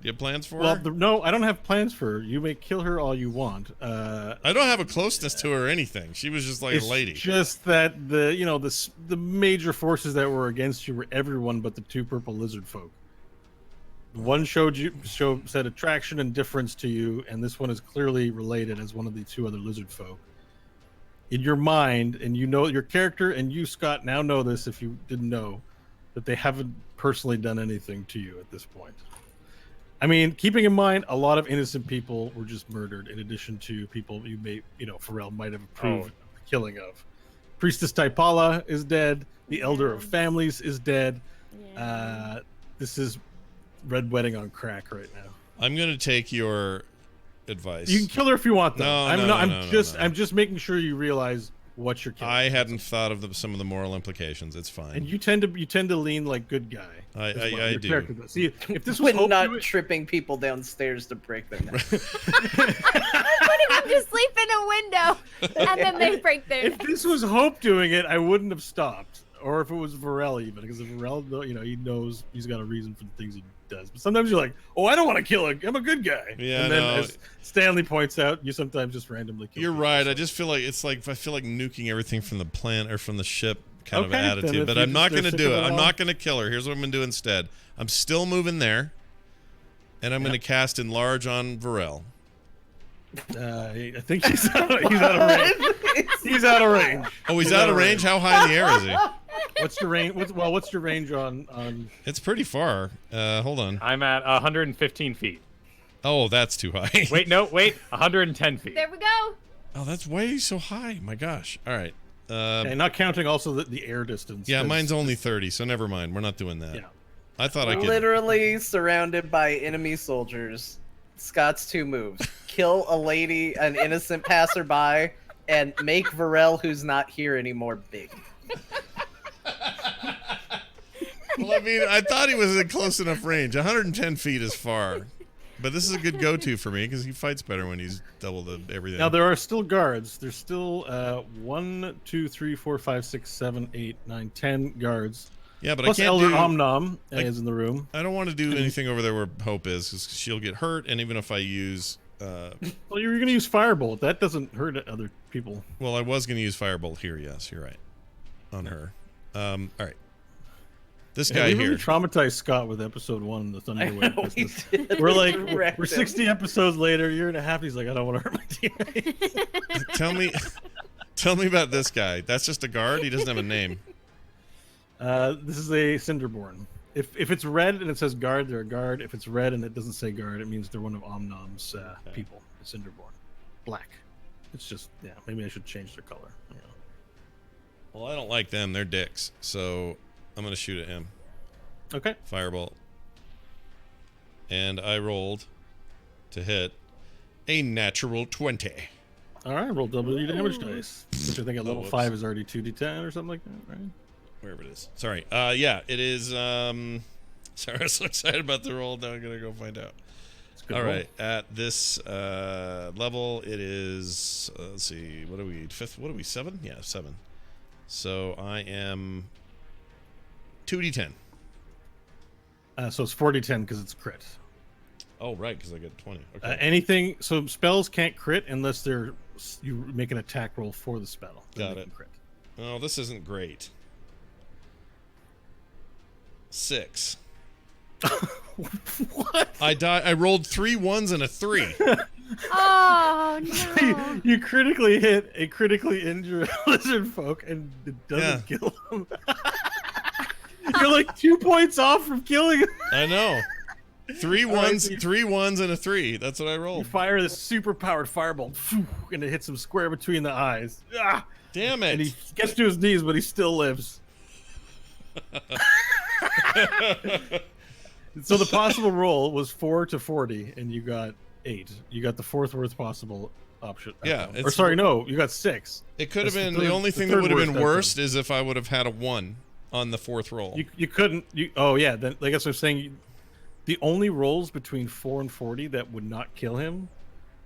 Do you have plans for Well, her? no, I don't have plans for her. You may kill her all you want. I don't have a closeness to her or anything. She was just like It's a lady. just that the major forces that were against you were everyone but the two purple lizard folk. One said attraction and difference to you, and this one is clearly related as one of the two other lizard folk. In your mind, and you know your character, and you, Scott, now know this if you didn't know, that they haven't personally done anything to you at this point. I mean, keeping in mind, a lot of innocent people were just murdered, in addition to people Pharrell might have approved of the killing of. Priestess Typala is dead. The Elder of Families is dead. Yeah. This is Red Wedding on crack right now. I'm going to take your advice. You can kill her if you want, though. No, I'm just making sure you realize what you're killing. I hadn't thought of some of the moral implications. It's fine. And you tend to lean like good guy. I Your do. character does. See, if this was When Hope not doing- tripping people downstairs to break their neck. Putting them to sleep in a window, and then they break their if neck. this was Hope doing it, I wouldn't have stopped. Or if it was Varel, even, because if Varel, he knows he's got a reason for the things he does. But sometimes you're like, oh, I don't want to kill him. I'm a good guy. Yeah, and then, no. as Stanley points out, you sometimes just randomly kill You're people. right. So- I just feel like I feel like nuking everything from the plant or from the ship kind of Okay, then attitude. if But you I'm not just going to stick do with it. it I'm all- not going to kill her. Here's what I'm going to do instead. I'm still moving there, and I'm going to cast Enlarge on Varel. I think he's out of range. He's out of range. Oh, he's out of range? How high in the air is he? What's your range? What's your range on? It's pretty far. Hold on. I'm at 115 feet. Oh, that's too high. Wait, 110 feet. There we go. Oh, that's way so high. My gosh. All right. And not counting also the air distance. Yeah, 'cause- mine's only 30, so never mind. We're not doing that. Yeah. I thought I could. Literally surrounded by enemy soldiers. Scott's two moves: kill a lady, an innocent passerby, and make Varel, who's not here anymore, big. Well, I mean, I thought he was in close enough range. 110 feet is far. But this is a good go-to for me because he fights better when he's double the everything. Now there are still guards. There's still 1, 2, 3, 4, 5, 6, 7, 8, 9, 10 guards. yeah, but Plus I can't Elder do. Omnom is in the room. I don't want to do anything over there where Hope is because she'll get hurt. And even if I use, Well, you're going to use Firebolt. That doesn't hurt other people. well, I was going to use Firebolt here. Yes, you're right. On her. All right. This Yeah, guy we here. really traumatized Scott with episode 1 of the I Thunderwave know, we business. did. We're like, Wrecked we're him. 60 episodes later, year and a half. He's like, I don't want to hurt my teammates. Tell me about this guy. That's just a guard. He doesn't have a name. This is a Cinderborn. If it's red and it says guard, they're a guard. If it's red and it doesn't say guard, it means they're one of Omnom's people. A Cinderborn. Black. It's just, yeah, maybe I should change their color. You know. Well, I don't like them. They're dicks. So I'm gonna shoot at him. Okay. Firebolt. And I rolled to hit a natural 20. All right, roll W damage dice. Which I think at level whoops. 5 is already 2d10 or something like that, right? Wherever it is. Sorry. Yeah, it is. Sorry, I was so excited about the roll. Now I'm gonna go find out. It's a good All roll. right. At this level, it is. Let's see. What are we? Fifth? What are we? 7? Yeah, 7. So I am 2d10. So it's 40-10 because it's crit. Oh, right, because I get 20. Okay. Anything, so spells can't crit unless you make an attack roll for the spell. Then Got they it. can Crit. Oh, this isn't great. 6. What? I rolled 3 1s and a 3. Oh no! You critically hit a critically injured lizard folk and it doesn't kill them. You're like 2 points off from killing him. I know. 3 All right, 1s, so you- 3 1s and a 3. That's what I You rolled. fire this super powered fireball and it hits him square between the eyes. Ah! Damn And it. he gets to his knees, but he still lives. So the possible roll was 4 to 40, and you got 8. You got the fourth worst possible option. Yeah, outcome. Or it's- sorry, no, you got 6. It could have That's been the the third- only the thing that third would have been worst worst outcome. is if I would have had a 1 on the 4th roll. You couldn't. Oh yeah, then I guess I'm saying the only rolls between 4 and 40 that would not kill him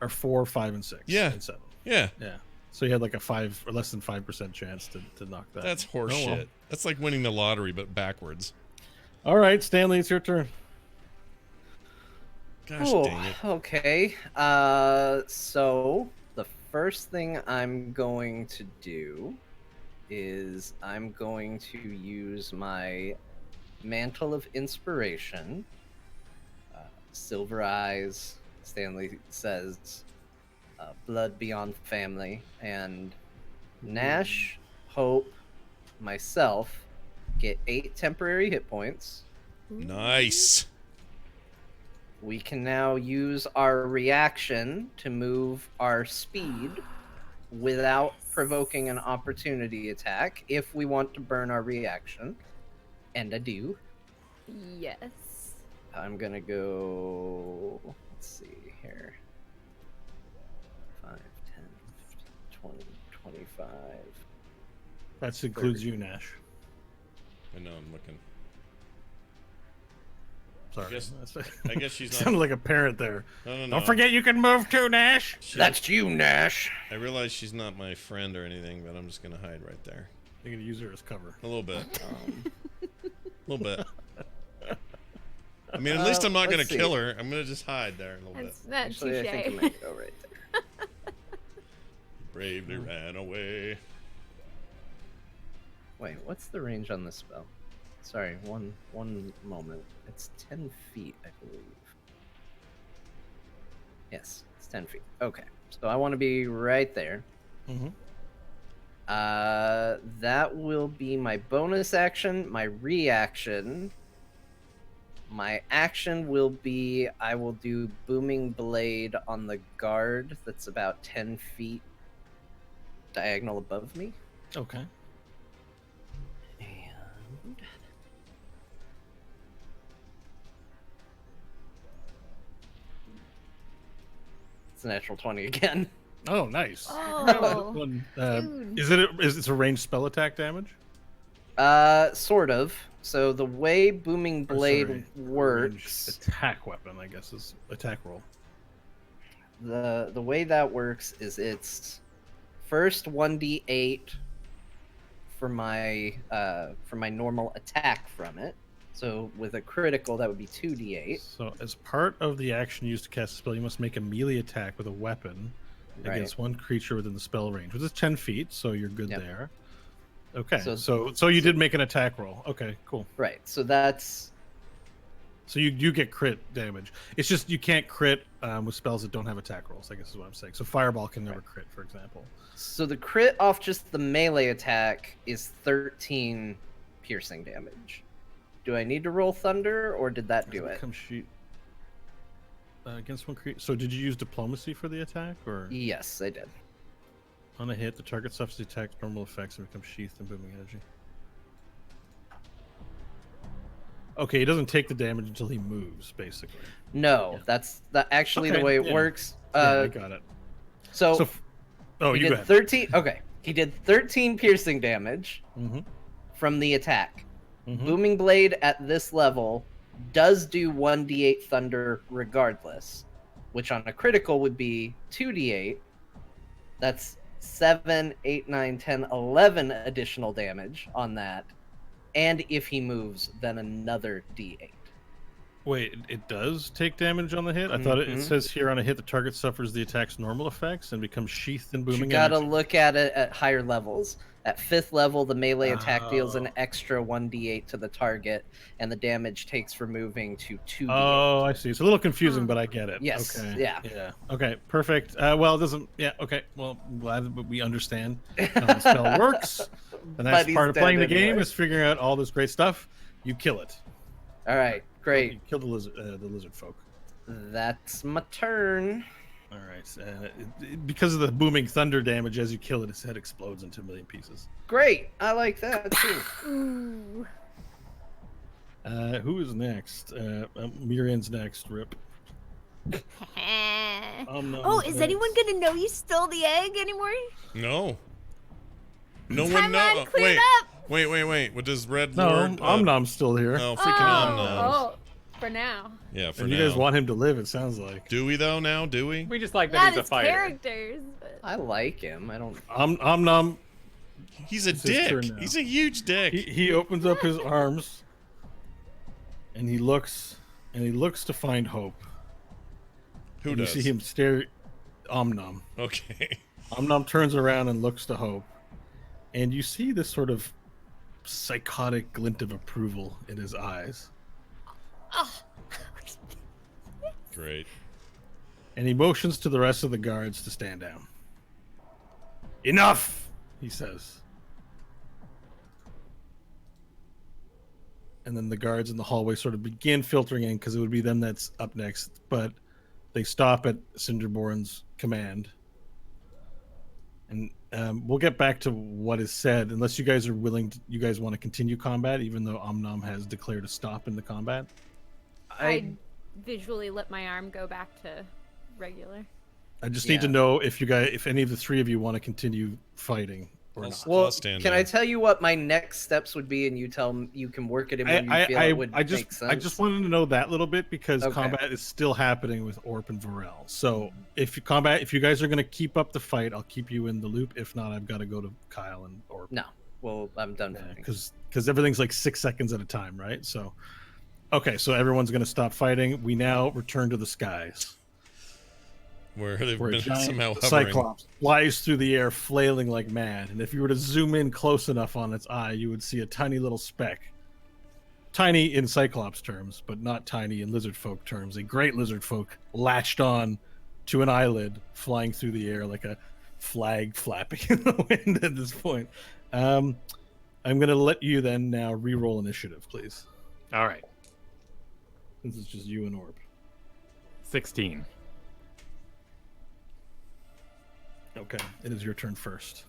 are 4, 5, and 6. Yeah. And 7. Yeah, Yeah. So you had like a 5 or less than 5% chance to knock that. that's horse Oh, well. shit. That's like winning the lottery, but backwards. All right, Stanley, it's your turn. Gosh Oh, dang it. okay. So the first thing I'm going to do is I'm going to use my Mantle of Inspiration. Silver Eyes, Stanley says, blood beyond family, and Nash, Hope, myself get 8 temporary hit points. Nice. We can now use our reaction to move our speed without provoking an opportunity attack if we want to burn our reaction. And I do. Yes. I'm gonna go. Let's see here. 5, 10, 15, 20, 25. That includes you, Nash. I know, I'm looking. Sorry. I guess she's not. Sounded like a parent there. No. Don't forget you can move too, Nash. That's you, Nash. I realize she's not my friend or anything, but I'm just gonna hide right there. You're gonna use her as cover. A little bit. A little bit. I mean, at least I'm not gonna let's see. kill her. I'm gonna just hide there a little bit. That's not Actually, I think I touche. might go right there. Bravely ran away. Wait, what's the range on this spell? Sorry, one moment. It's 10 feet, I believe. Yes, it's 10 feet. Okay, so I want to be right there. Mm-hmm. That will be my bonus action, my reaction. My action will be I will do Booming Blade on the guard that's about 10 feet diagonal above me. Okay. And it's a natural 20 again. Oh, nice. Oh, One, dude. is it a ranged spell attack damage? Sort of. So the way Booming Or, Blade sorry, works, ranged attack weapon, I guess, is attack roll. the way that works is it's first 1d8 for my normal attack from it. So with a critical, that would be 2d8. So as part of the action used to cast a spell, you must make a melee attack with a weapon Right. against one creature within the spell range, which is 10 feet, so you're good Yep. there. Okay. So- So you did make an attack roll. Okay, cool. Right. So that's So you get crit damage. It's just you can't crit with spells that don't have attack rolls, I guess is what I'm saying. So fireball can never crit, for example. so the crit off just the melee attack is 13 piercing damage. Do I need to roll thunder, or did that do it? Come sheet. Against one creature. So did you use diplomacy for the attack, or Yes, I did. on a hit, the target suffers the attack's normal effects and becomes sheathed in booming energy? Okay, he doesn't take the damage until he moves, basically. No, Yeah. that's actually the Okay, way it yeah. works. Yeah, I got it. So, So, oh, he you go did ahead. 13. Okay, he did 13 piercing damage Mm-hmm. from the attack. Mm-hmm. Booming Blade at this level does do 1d8 thunder regardless, which on a critical would be 2d8. That's 7, 8, 9, 10, 11 additional damage on that. And if he moves, then another d8. Wait, it does take damage on the hit? I thought it Mhm. says here on a hit, the target suffers the attack's normal effects and becomes sheathed in You booming gotta energy. look at it at higher levels. At 5th level, the melee attack deals an Oh. extra 1d8 to the target, and the damage takes for moving to 2d8. Oh, I see. It's a little confusing, Huh. but I get it. Yes, Okay. yeah. Yeah. Okay. Perfect. Well, it doesn't. Yeah. Okay. Well, I'm glad that we understand how the spell works. The nice But he's part of playing the dead game anyway. is figuring out all this great stuff. You kill it. All right, great. You kill the lizard folk. That's my turn. All right. Because of the booming thunder damage, as you kill it, its head explodes into a million pieces. Great, I like that too. Ooh. Who is next? Mirian's next. Rip. No, Oh, is anyone gonna know you stole the egg anymore? No. No one Timeline knows. cleared Wait, up. wait. What does Red No, Lord? Omnom's still here. Oh, freaking Om Oh, knows. oh, for now. Yeah, for And now. you guys want him to live, it sounds like. Do we though? Now, do we? We just like that Not he's a as fighter. characters, but I like him. I don't. Omnom, He's a It's his turn dick. now. He's a huge dick. he opens up his arms, and he looks to find hope. Who And does? You see him stare. Omnom. Okay. Omnom turns around and looks to Hope, and you see this sort of psychotic glint of approval in his eyes. oh, Great. And he motions to the rest of the guards to stand down. Enough, he says. And then the guards in the hallway sort of begin filtering in because it would be them that's up next, but they stop at Cinderborn's command. And we'll get back to what is said, unless you guys are willing to, you guys want to continue combat, even though Omnom has declared a stop in the combat. I visually let my arm go back to regular. I just need to Yeah. know if any of the three of you want to continue fighting or I'll not. Well, Well, stand can down. I tell you what my next steps would be, and you tell me you can work it in when you feel it would I make just sense? I just wanted to know that little bit because Okay. combat is still happening with Orp and Varel. So if you guys are going to keep up the fight, I'll keep you in the loop. If not, I've got to go to Kyle and Orp. No. Well, I'm done. fighting. Because everything's like 6 seconds at a time, right? So okay, so everyone's going to stop fighting. We now return to the skies, Where they've where a been giant somehow hovering. Cyclops flies through the air, flailing like mad. And if you were to zoom in close enough on its eye, you would see a tiny little speck. Tiny in Cyclops terms, but not tiny in lizard folk terms. A great lizard folk latched on to an eyelid, flying through the air like a flag flapping in the wind at this point. I'm going to let you then now re-roll initiative, please. All right, This is just you and Orb. 16. Okay, it is your turn first.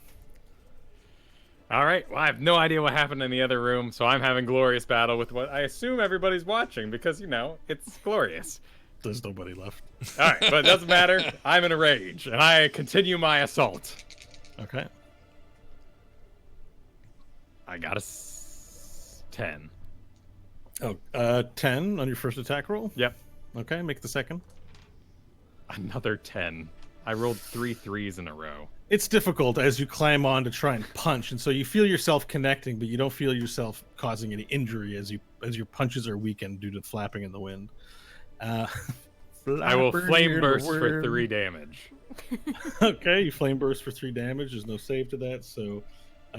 All right. Well, I have no idea what happened in the other room, so I'm having glorious battle with what I assume everybody's watching because it's glorious. There's nobody left. All right, but it doesn't matter. I'm in a rage, and I continue my assault. Okay. I got a 10. Oh, 10 on your first attack roll? Yep, Okay, make the second. another 10. I rolled 3 3s in a row. It's difficult as you climb on to try and punch, and so you feel yourself connecting, but you don't feel yourself causing any injury as your punches are weakened due to flapping in the wind. I will Flapper flame near the burst for wind. 3 damage. Okay, you flame burst for 3 damage. There's no save to that, so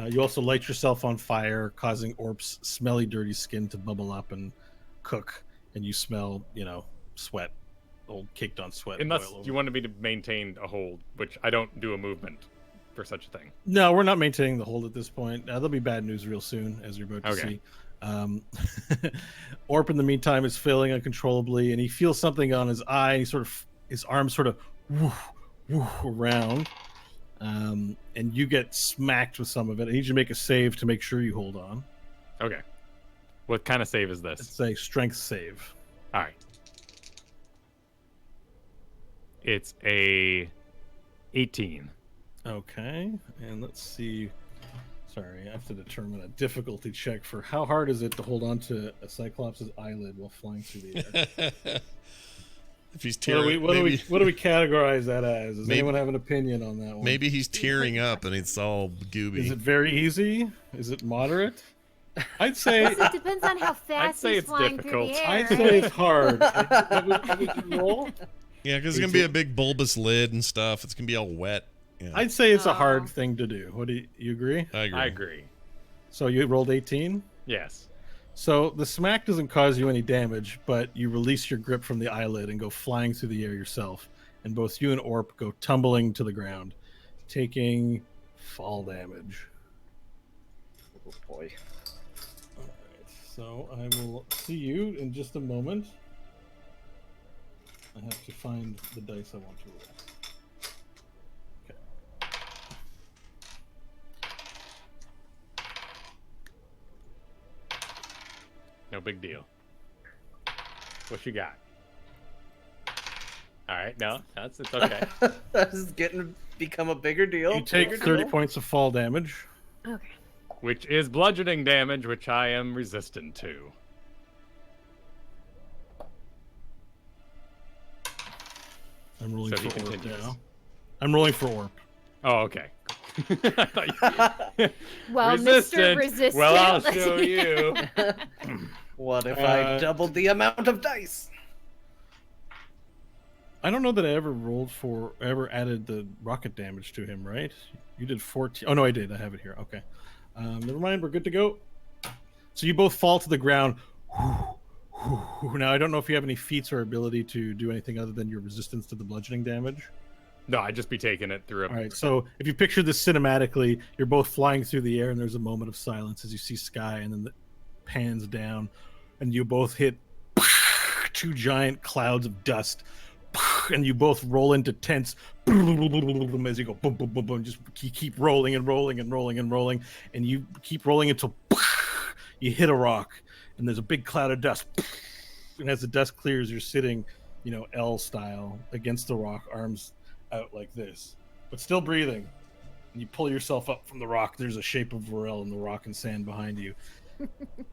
You also light yourself on fire, causing Orp's smelly, dirty skin to bubble up and cook, and you smell, sweat, old caked on sweat. Unless boil over. you wanted me to maintain a hold, which I don't do a movement for such a thing. No, we're not maintaining the hold at this point. There'll be bad news real soon, as you're about to Okay. see. Orp, in the meantime, is feeling uncontrollably, and he feels something on his eye. His arms sort of around, and you get smacked with some of it. I need you to make a save to make sure you hold on. Okay. What kind of save is this? It's a strength save. All right. It's a 18. Okay, and let's see. Sorry, I have to determine a difficulty check for how hard is it to hold on to a Cyclops' eyelid while flying through the air. If he's What do tearing, we categorize that as? Does Maybe- anyone have an opinion on that one? maybe he's tearing up and it's all gooby. Is it very easy? Is it moderate? I'd say It depends on how fast say he's it's flying difficult. through the air. I'd say it's hard. What would you roll? Yeah, because it's gonna be a big bulbous lid and stuff. It's gonna be all wet. Yeah, I'd say it's a Oh. hard thing to do. What do you agree? I agree. I agree. So you rolled 18. Yes. So the smack doesn't cause you any damage, but you release your grip from the eyelid and go flying through the air yourself. And both you and Orp go tumbling to the ground, taking fall damage. Oh boy. All right, so I will see you in just a moment. I have to find the dice I want to roll. Okay. No big deal. What you got? All right. No, it's okay. This is become a bigger deal. You take Bigger 30 deal? points of fall damage. Okay. Which is bludgeoning damage, which I am resistant to. I'm rolling So he for Orp continues. now. I'm rolling for Orp. Oh, okay. I thought you- Well, Resistant. Mr. Resistant. Well, I'll let's- show you. What if I doubled the amount of dice? I don't know that I ever added the rocket damage to him, right? You did 14. Oh, no, I did. I have it here. Okay. Never mind. We're good to go. So you both fall to the ground. Now, I don't know if you have any feats or ability to do anything other than your resistance to the bludgeoning damage. No, I'd just be taking it through. All right. So if you picture this cinematically, you're both flying through the air, and there's a moment of silence as you see sky, and then it pans down, and you both hit two giant clouds of dust, and you both roll into tents as you go boom, boom, boom, boom. Just keep rolling and rolling and rolling and rolling, and you keep rolling until you hit a rock, and there's a big cloud of dust. And as the dust clears, you're sitting, L style against the rock, arms out like this, but still breathing. And you pull yourself up from the rock. There's a shape of Varel in the rock and sand behind you.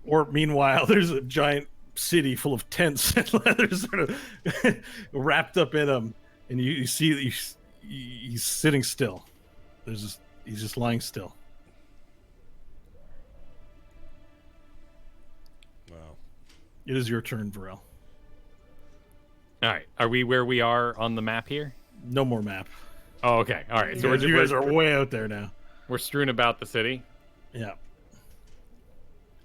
Or meanwhile, there's a giant city full of tents and leather sort of wrapped up in them, and you see that he's sitting still. He's just lying still. Wow. It is your turn, Varel. All right. Are we where we are on the map here? No more map. Oh, okay. All right. So You guys are way out there now. we're strewn about the city. Yeah.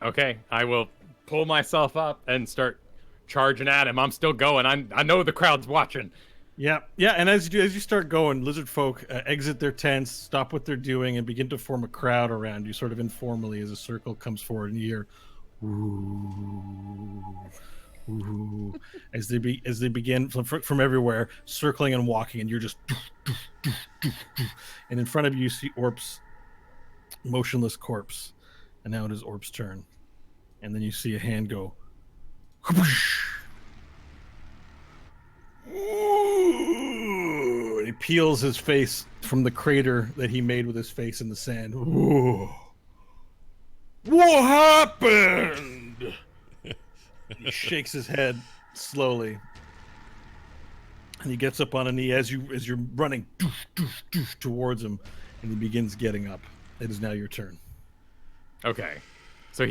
Okay. I will pull myself up and start charging at him. I'm still going. I know the crowd's watching. Yeah, and as you start going, lizard folk exit their tents, stop what they're doing, and begin to form a crowd around you, sort of informally, as a circle comes forward, and you hear, ooh, ooh, as they begin from everywhere, circling and walking, and you're just, and in front of you see Orp's motionless corpse, and now it is Orp's turn, and then you see a hand go. Ooh, and he peels his face from the crater that he made with his face in the sand. Ooh. What happened? He shakes his head slowly, and he gets up on a knee as you're running towards him, and he begins getting up. It is now your turn. Okay. So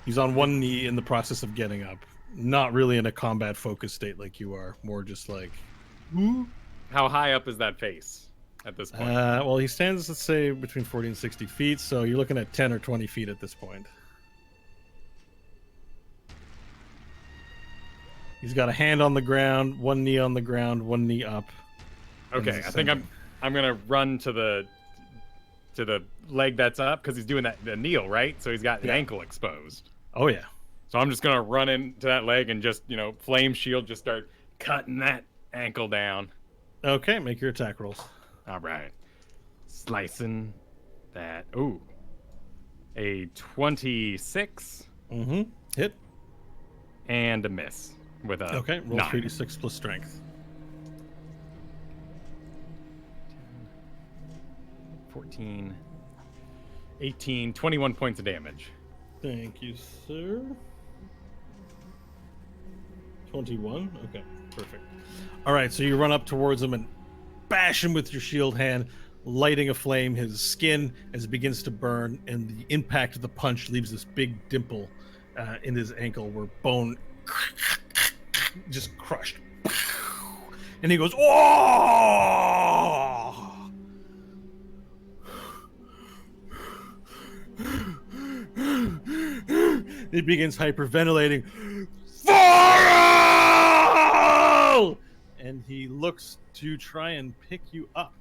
He's on one knee in the process of getting up. Not really in a combat focused state like you are. More just like, how high up is that face? at this point? Well, he stands, let's say, between 40 and 60 feet, so you're looking at 10 or 20 feet at this point. He's got a hand on the ground, one knee on the ground, one knee up. Okay, I think I'm gonna run to the leg that's up because he's doing the kneel, right? So he's got the ankle exposed. Oh, yeah. So I'm just gonna run into that leg and just flame shield, just start cutting that ankle down. Okay, make your attack rolls. All right, slicing that. Ooh, a 26 Mm-hmm. Hit. and a miss with a Okay, roll 9. 3d6 plus strength. 14, 18, 21 points of damage. Thank you, sir. 21. Okay, perfect. All right, so you run up towards him and bash him with your shield hand, lighting a flame. His skin as it begins to burn, and the impact of the punch leaves this big dimple in his ankle where bone just crushed. And he goes, "Oh!" He begins hyperventilating. Fire! And he looks to try and pick you up.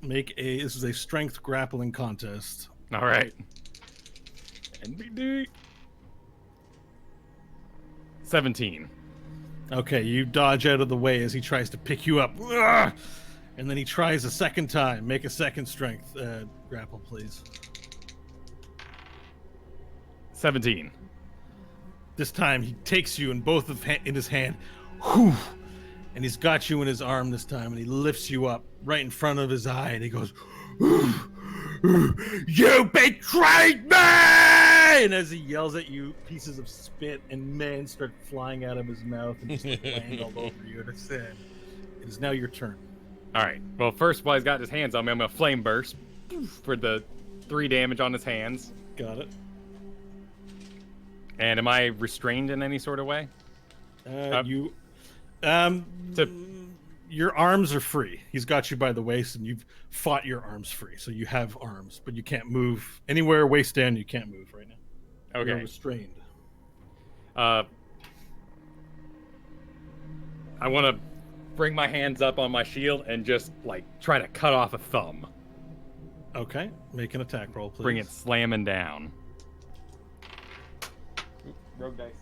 This is a strength grappling contest. All right. NBD. 17. Okay, you dodge out of the way as he tries to pick you up. Ugh! And then he tries a second time. Make a second strength grapple, please. 17. This time he takes you in in his hand. Whew! And he's got you in his arm this time, and he lifts you up right in front of his eye, and he goes, "You betrayed me!" And as he yells at you, pieces of spit and men start flying out of his mouth and just land all over you. And it is now your turn. All right. Well, first, while he's got his hands on me, I'm going to flame burst for the 3 damage on his hands. Got it. And am I restrained in any sort of way? Your arms are free. He's got you by the waist, and you've fought your arms free, so you have arms, but you can't move anywhere. Waist down, you can't move right now. Okay. You're restrained. I want to bring my hands up on my shield and just try to cut off a thumb. Okay, make an attack roll, please. Bring it slamming down. Rogue dice.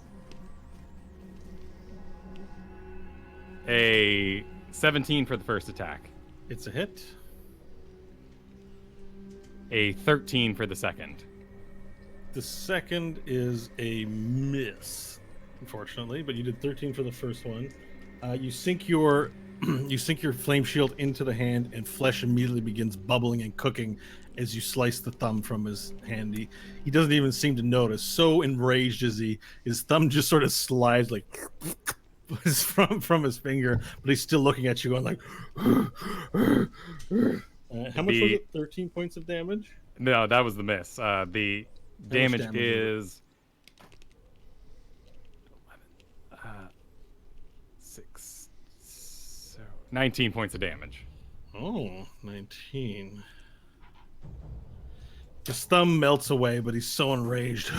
A 17 for the first attack. It's a hit. A 13 for the second. The second is a miss, unfortunately, but you did 13 for the first one. You sink your flame shield into the hand, and flesh immediately begins bubbling and cooking as you slice the thumb from his hand. He doesn't even seem to notice. So enraged is he, his thumb just sort of slides from his finger, but he's still looking at you, going like. How much was it? 13 points of damage. No, that was the miss. The damage is 19 points of damage. Oh, 19. His thumb melts away, but he's so enraged.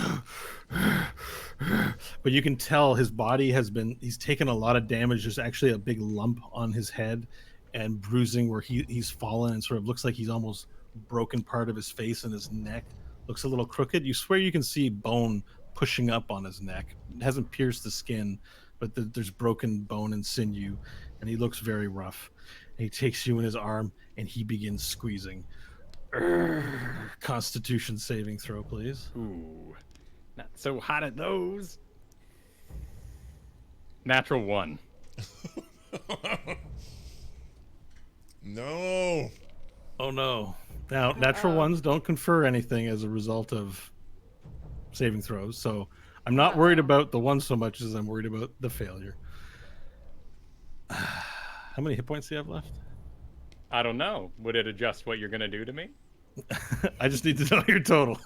But you can tell his body he's taken a lot of damage. There's actually a big lump on his head and bruising where he's fallen, and sort of looks like he's almost broken part of his face, and his neck looks a little crooked. You swear you can see bone pushing up on his neck. It hasn't pierced the skin, but there's broken bone and sinew, and he looks very rough. And he takes you in his arm, and he begins squeezing. Constitution saving throw, please. Ooh, not so hot at those. Natural 1. No. Oh no. Now, natural ones don't confer anything as a result of saving throws, so I'm not worried about the one so much as I'm worried about the failure. How many hit points do you have left? I don't know. Would it adjust what you're going to do to me? I just need to know your total.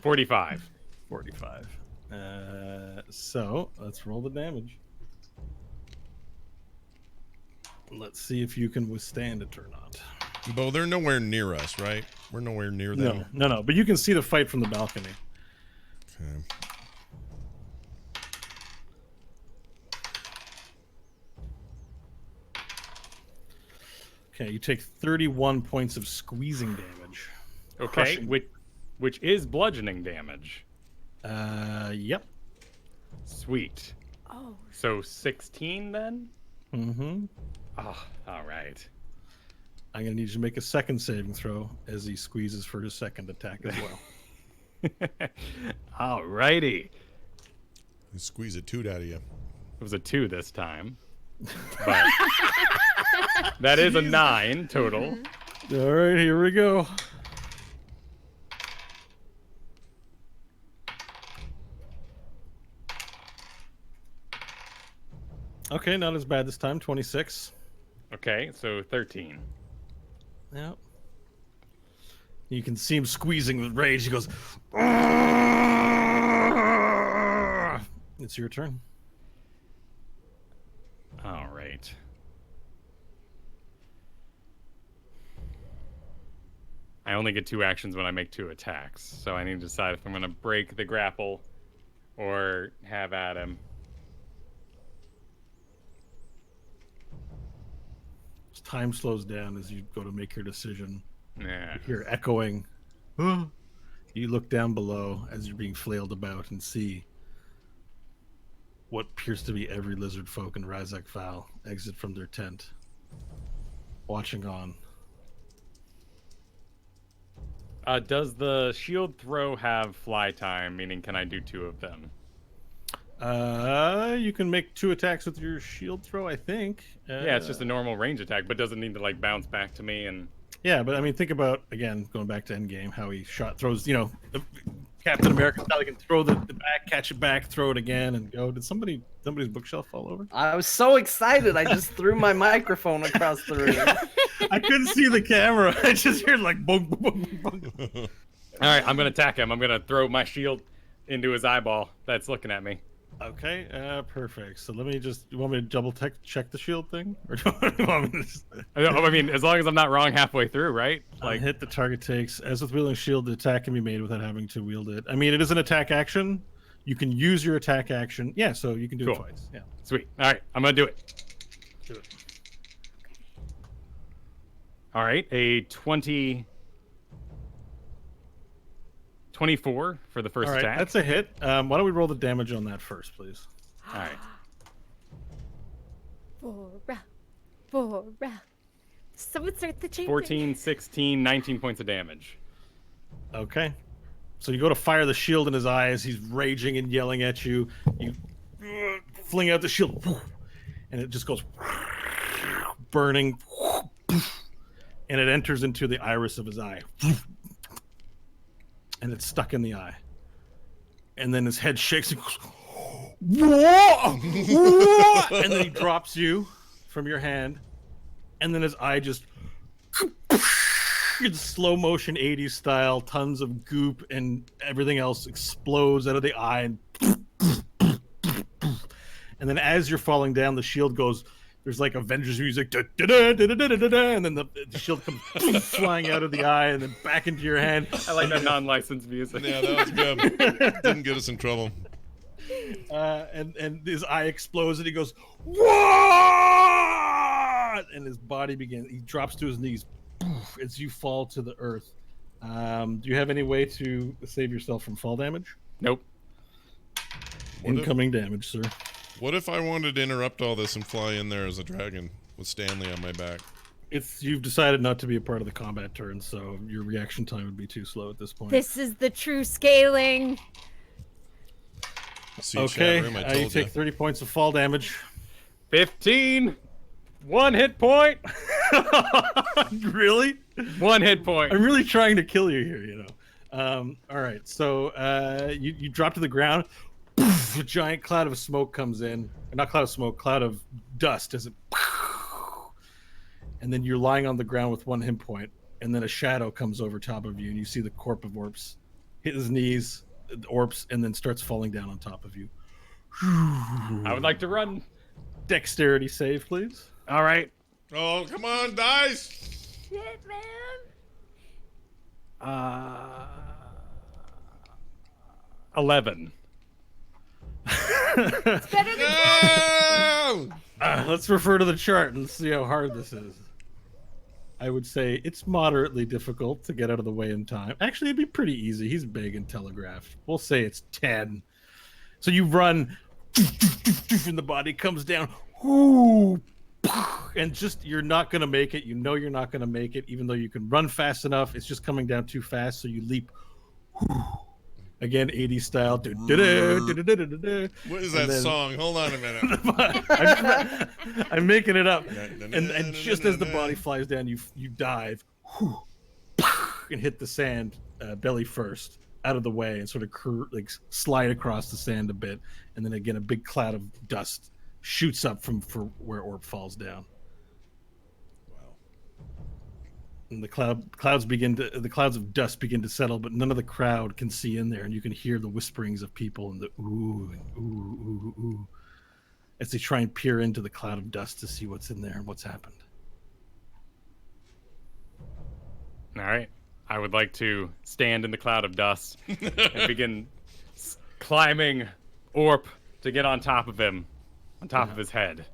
45. 45. So, let's roll the damage. Let's see if you can withstand it or not. Bo, they're nowhere near us, right? We're nowhere near them. No. But you can see the fight from the balcony. Okay. Okay, you take 31 points of squeezing damage. Okay, Crushing. which is bludgeoning damage. Yep. Sweet. Oh. So 16 then? Mm-hmm. Oh, all right. I'm gonna need you to make a second saving throw as he squeezes for his second attack as well. All righty. Squeeze a toot out of you. It was a 2 this time. But that is a 9 total. All right, here we go. Okay, not as bad this time. 26. Okay, so 13. Yep. You can see him squeezing with rage. He goes, it's your turn. All right. I only get 2 actions when I make 2 attacks, so I need to decide if I'm going to break the grapple or have at him. As time slows down as you go to make your decision. Yeah. You hear echoing. "Huh?" You look down below as you're being flailed about and see what appears to be every lizard folk in Razak Val exit from their tent, watching on. Does the shield throw have fly time? Meaning, can I do 2 of them? You can make 2 attacks with your shield throw, I think. Yeah, it's just a normal range attack, but doesn't need to like bounce back to me. And Yeah, but I mean, think about, again, going back to Endgame, how he throws, Captain America style, he can throw the back, catch it back, throw it again, and go. Did somebody's bookshelf fall over? I was so excited. I just threw my microphone across the room. I couldn't see the camera. I just heard like boom, boom, boom, boom. all right, I'm gonna attack him. I'm gonna throw my shield into his eyeball that's looking at me. Okay, perfect. So you want me to double check the shield thing? Or do you want me to just... I mean, as long as I'm not wrong halfway through, right? Like, hit the target takes. As with wielding shield, the attack can be made without having to wield it. I mean, it is an attack action. You can use your attack action. Yeah, so you can do it Cool. twice. Yeah. Sweet. All right, I'm gonna do it. Do it. All right, a 24 for the first All right, attack. that's a hit. Why don't we roll the damage on that first, please? All right. For round. Someone start the chanting. 14, 16, 19 points of damage. Okay. So you go to fire the shield in his eye as he's raging and yelling at you. You fling out the shield, and it just goes burning, and it enters into the iris of his eye. And it's stuck in the eye. And then his head shakes and goes, "Whoa! Whoa!" And then he drops you from your hand. And then his eye just in slow motion 80s style, tons of goop and everything else explodes out of the eye. And then as you're falling down, the shield goes, there's like Avengers music, and then the shield comes flying out of the eye and then back into your hand. I like that non-licensed music. Yeah, that was good. Didn't get us in trouble. And his eye explodes and he goes, "What?" And his body he drops to his knees as you fall to the earth. Do you have any way to save yourself from fall damage? Nope. Incoming damage, sir. What if I wanted to interrupt all this and fly in there as a dragon with Stanley on my back? You've decided not to be a part of the combat turn, so your reaction time would be too slow at this point. This is the true scaling. See, Okay, chat room, I you told take 30 points of fall damage. 15. 1 hit point. Really? 1 hit point. I'm really trying to kill you here, All right, so you drop to the ground. A giant cloud of smoke comes in. Not cloud of smoke, cloud of dust as it. And then you're lying on the ground with 1 hit point. And then a shadow comes over top of you, and you see the corpse of Orps hit his knees, Orps, and then starts falling down on top of you. I would like to run. Dexterity save, please. All right. Oh, come on, dice. Shit, man. 11. It's better than No! Let's refer to the chart and see how hard this is. I would say it's moderately difficult to get out of the way in time. Actually, it'd be pretty easy. He's big and telegraphed. We'll say it's 10. So you run, and the body comes down, and just you're not going to make it. You know you're not going to make it, even though you can run fast enough. It's just coming down too fast, so you leap. Again, 80s style. What is And that then- song? Hold on a minute. I'm making it up. And just as the body flies down, you dive and hit the sand belly first, out of the way, and sort of slide across the sand a bit. And then again, a big cloud of dust shoots up from where Orp falls down. Wow. And the clouds of dust begin to settle, but none of the crowd can see in there, and you can hear the whisperings of people and the ooh and ooh ooh ooh as they try and peer into the cloud of dust to see what's in there and what's happened. All right. I would like to stand in the cloud of dust and begin climbing Orp to get on top of him, on top of his head.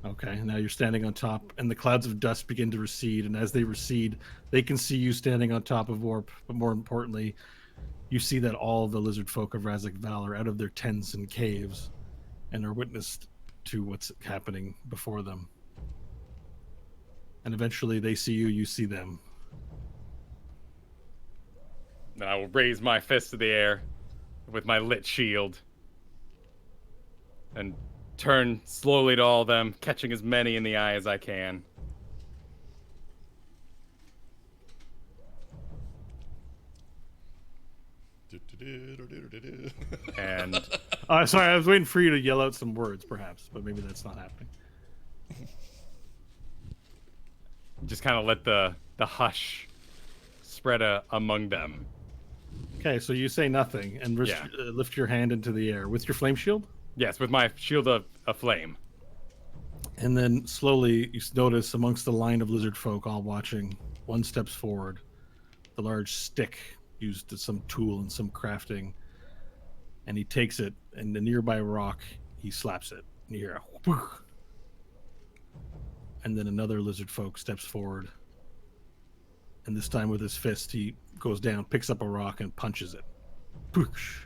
Okay, now you're standing on top, and the clouds of dust begin to recede, and as they recede, they can see you standing on top of Orp, but more importantly, you see that all the lizard folk of Razak Val are out of their tents and caves, and are witness to what's happening before them. And eventually they see you, you see them. Then I will raise my fist to the air with my lit shield and turn slowly to all of them, catching as many in the eye as I can. And Sorry, I was waiting for you to yell out some words, perhaps, but maybe that's not happening. just kind of let the hush spread among them. Okay, so you say nothing, and lift your hand into the air with your flame shield? Yes, with my shield of flame. And then slowly you notice amongst the line of lizard folk all watching, one steps forward, the large stick used as some tool and some crafting, and he takes it, and the nearby rock, he slaps it. And you hear a whoosh. And then another lizard folk steps forward, and this time with his fist, he goes down, picks up a rock, and punches it. Whoosh.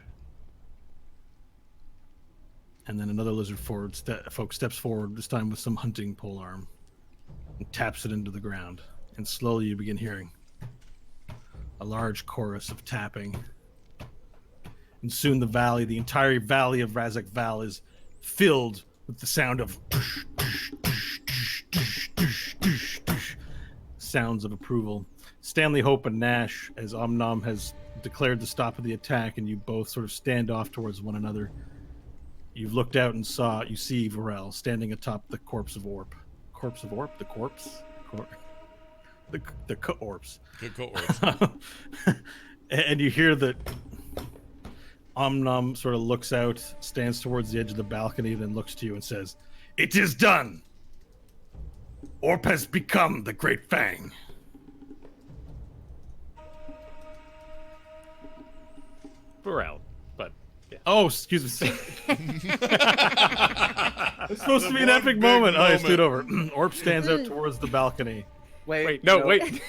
And then another lizard folk steps forward, this time with some hunting polearm, and taps it into the ground. And slowly you begin hearing a large chorus of tapping. And soon the entire valley of Razak Val is filled with the sound of sounds of approval. Stanley, Hope, and Nash, as Omnom has declared the stop of the attack, and you both sort of stand off towards one another. You've looked out and you see Varel standing atop the corpse of Orp. Corpse of Orp? The corpse? The Orps. Good Orps. And you hear that Omnom sort of looks out, stands towards the edge of the balcony, then looks to you and says, "It is done! Orp has become the Great Fang." Burrell, but yeah. Oh, excuse me. It's supposed to be an one epic big moment. Oh, I moment. stood over. Orp stands out towards the balcony. Wait, no, wait.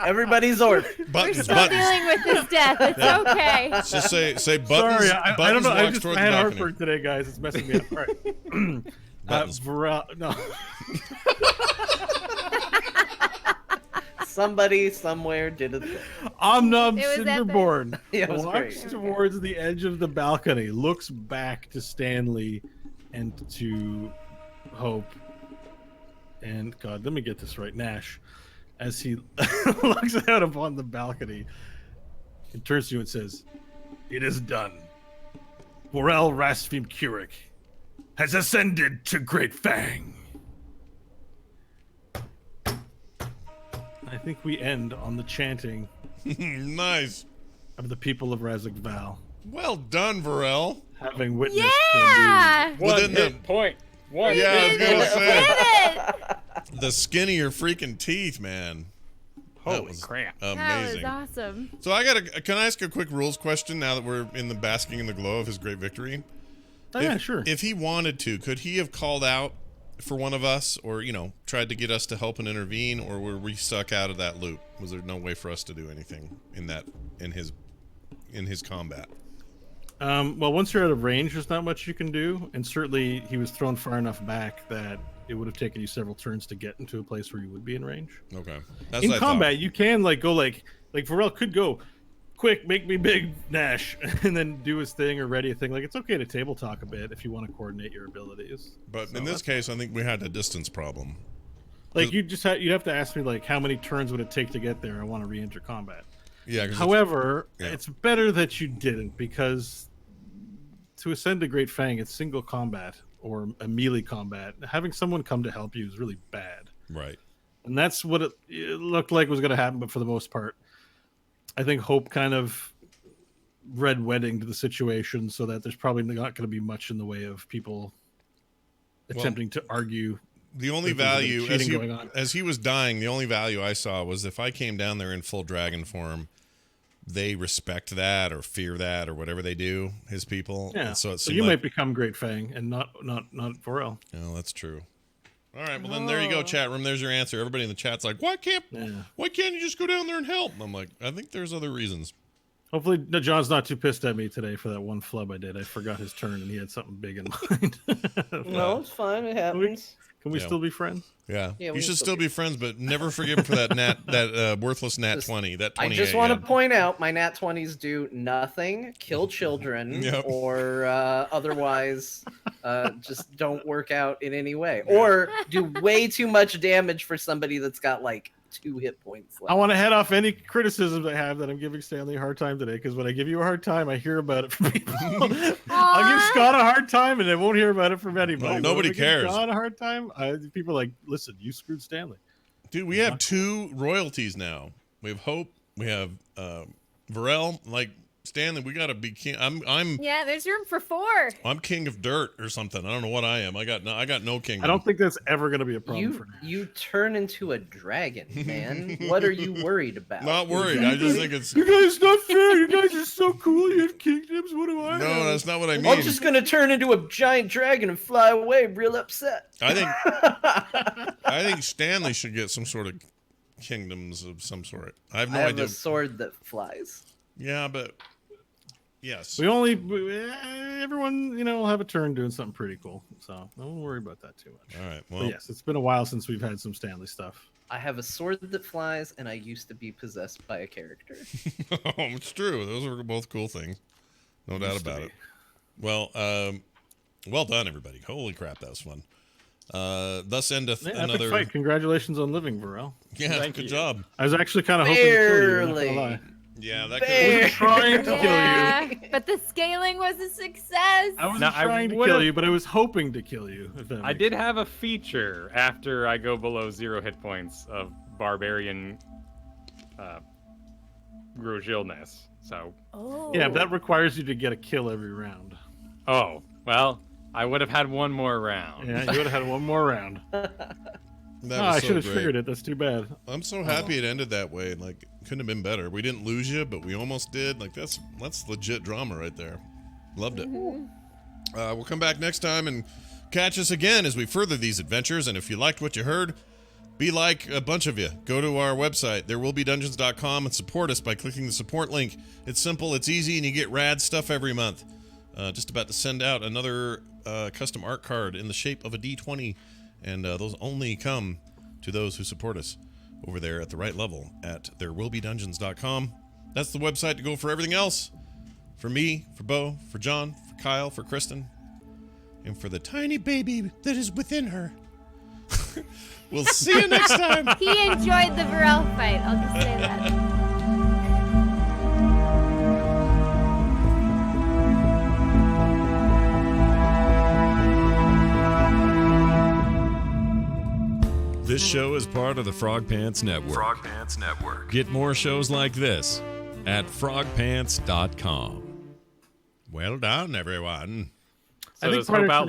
Everybody's Orp. Buttons, Still buttons. dealing with his death. It's okay. Just say buttons. Sorry, I buttons don't know. I walks just towards had the balcony. heartburn today, guys. It's messing me up. All right. Buttons. Varel, no. Somebody somewhere did a thing. Omnom It was epic. Cinderborn Yeah, it was walks great. towards the edge of the balcony, looks back to Stanley and to Hope. And God, let me get this right. Nash, as he looks out upon the balcony and turns to you and says, "It is done. Vorel Rasvim Kurik has ascended to Great Fang." I think we end on the chanting Nice. of the people of Razak Val. Well done, Varel. Having witnessed Yeah! One Within hit the- point. One Yeah, I was hit gonna point. say. Did it! The skin of your freaking teeth, man. That Holy was crap. That amazing. was awesome. So can I ask a quick rules question now that we're in the basking in the glow of his great victory? Oh, yeah, sure. If he wanted to, could he have called out for one of us, or tried to get us to help and intervene, or were we stuck out of that loop? Was there no way for us to do anything in his combat? Well, once you're out of range, there's not much you can do, and certainly he was thrown far enough back that it would have taken you several turns to get into a place where you would be in range. Okay, that's In what I thought. combat, you can go like Varel could go, quick, make me big, Nash, and then do his thing or ready a thing. Like, it's okay to table talk a bit if you want to coordinate your abilities. But So in this case, I think we had a distance problem. like you'd have to ask me like how many turns would it take to get there. I want to re-enter combat. Yeah. 'Cause However, yeah. it's better that you didn't, because to ascend to Great Fang, it's single combat or a melee combat. Having someone come to help you is really bad. right. And that's what it looked like was going to happen, but for the most part, I think Hope kind of red wedding to the situation, so that there's probably not going to be much in the way of people attempting to argue. The only If there's a bit of value cheating going on. as he was dying, the only value I saw was if I came down there in full dragon form, they respect that or fear that or whatever they do, his people. Yeah, And so it so seemed you like, might become Great Fang and not Varel. oh, that's true. All right, well then there you go, chat room. There's your answer. Everybody in the chat's like, why can't you just go down there and help? And I'm like, I think there's other reasons. Hopefully, John's not too pissed at me today for that one flub I did. I forgot his turn, and he had something big in mind. No, it's fine. It happens. Can we Yeah. still be friends? Yeah, Yeah, you we should can still still be friends, but never forgive him for that worthless nat Just- 20. That I 20. just want to point out my nat 20s do nothing, kill children, Yep. or otherwise just don't work out in any way, or do way too much damage for somebody that's got like 2 hit points left. I want to head off any criticisms I have that I'm giving Stanley a hard time today, because when I give you a hard time, I hear about it from people. I'll give Aw. Scott a hard time, and I won't hear about it from anybody. No, But nobody when I give cares. Scott a hard time. People are like, listen, you screwed Stanley. Dude, we have 2 royalties now. We have Hope. We have Varel. Like Stanley, we gotta be king. I'm Yeah, there's room for 4. I'm king of dirt or something. I don't know what I am. I got no kingdom. I don't think that's ever going to be a problem for Nash. You turn into a dragon, man. What are you worried about? Not worried. I just think it's You guys not fair. You guys are so cool. You have kingdoms. What do I no. have? That's not what I mean. I'm just gonna turn into a giant dragon and fly away, real upset. I think Stanley should get some sort of kingdoms of some sort. I have no I have idea. a sword that flies. Yeah, but yes. Everyone, will have a turn doing something pretty cool. So don't worry about that too much. All right. But Well, yes, it's been a while since we've had some Stanley stuff. I have a sword that flies, and I used to be possessed by a character. it's true. Those are both cool things. No doubt Used to about be. it. Well, well done, everybody. Holy crap, that was fun. Thus endeth Yeah, epic another. fight. Congratulations on living, Varel. Yeah, Thank good you. job. I was actually kind of hoping to kill you. I'm not gonna Barely. lie. Yeah, that I Barely. wasn't trying to kill you. Yeah, but the scaling was a success. I wasn't Now, I trying to would've- kill you, but I was hoping to kill you. If that I makes did sense. have a feature after I go below 0 hit points of barbarian Grogilness. So, Oh. Yeah, but that requires you to get a kill every round. oh, well, I would have had one more round. Yeah, you would have had one more round. That I was should so have great. figured it. That's too bad. I'm so happy it ended that way. Like, couldn't have been better. We didn't lose you, but we almost did. Like, that's legit drama right there. Loved it. We'll come back next time and catch us again as we further these adventures. And if you liked what you heard, be like a bunch of you. Go to our website, therewillbedungeons.com, and support us by clicking the support link. It's simple, it's easy, and you get rad stuff every month. Just about to send out another custom art card in the shape of a D20, and those only come to those who support us over there at the right level at therewillbedungeons.com. That's the website to go for everything else. For me, for Bo, for John, for Kyle, for Kristen, and for the tiny baby that is within her. We'll see you next time. He enjoyed the Varel fight. I'll just say that. This show is part of the Frog Pants Network. Frog Pants Network. Get more shows like this at frogpants.com. Well done, everyone. So I think there's part hope of out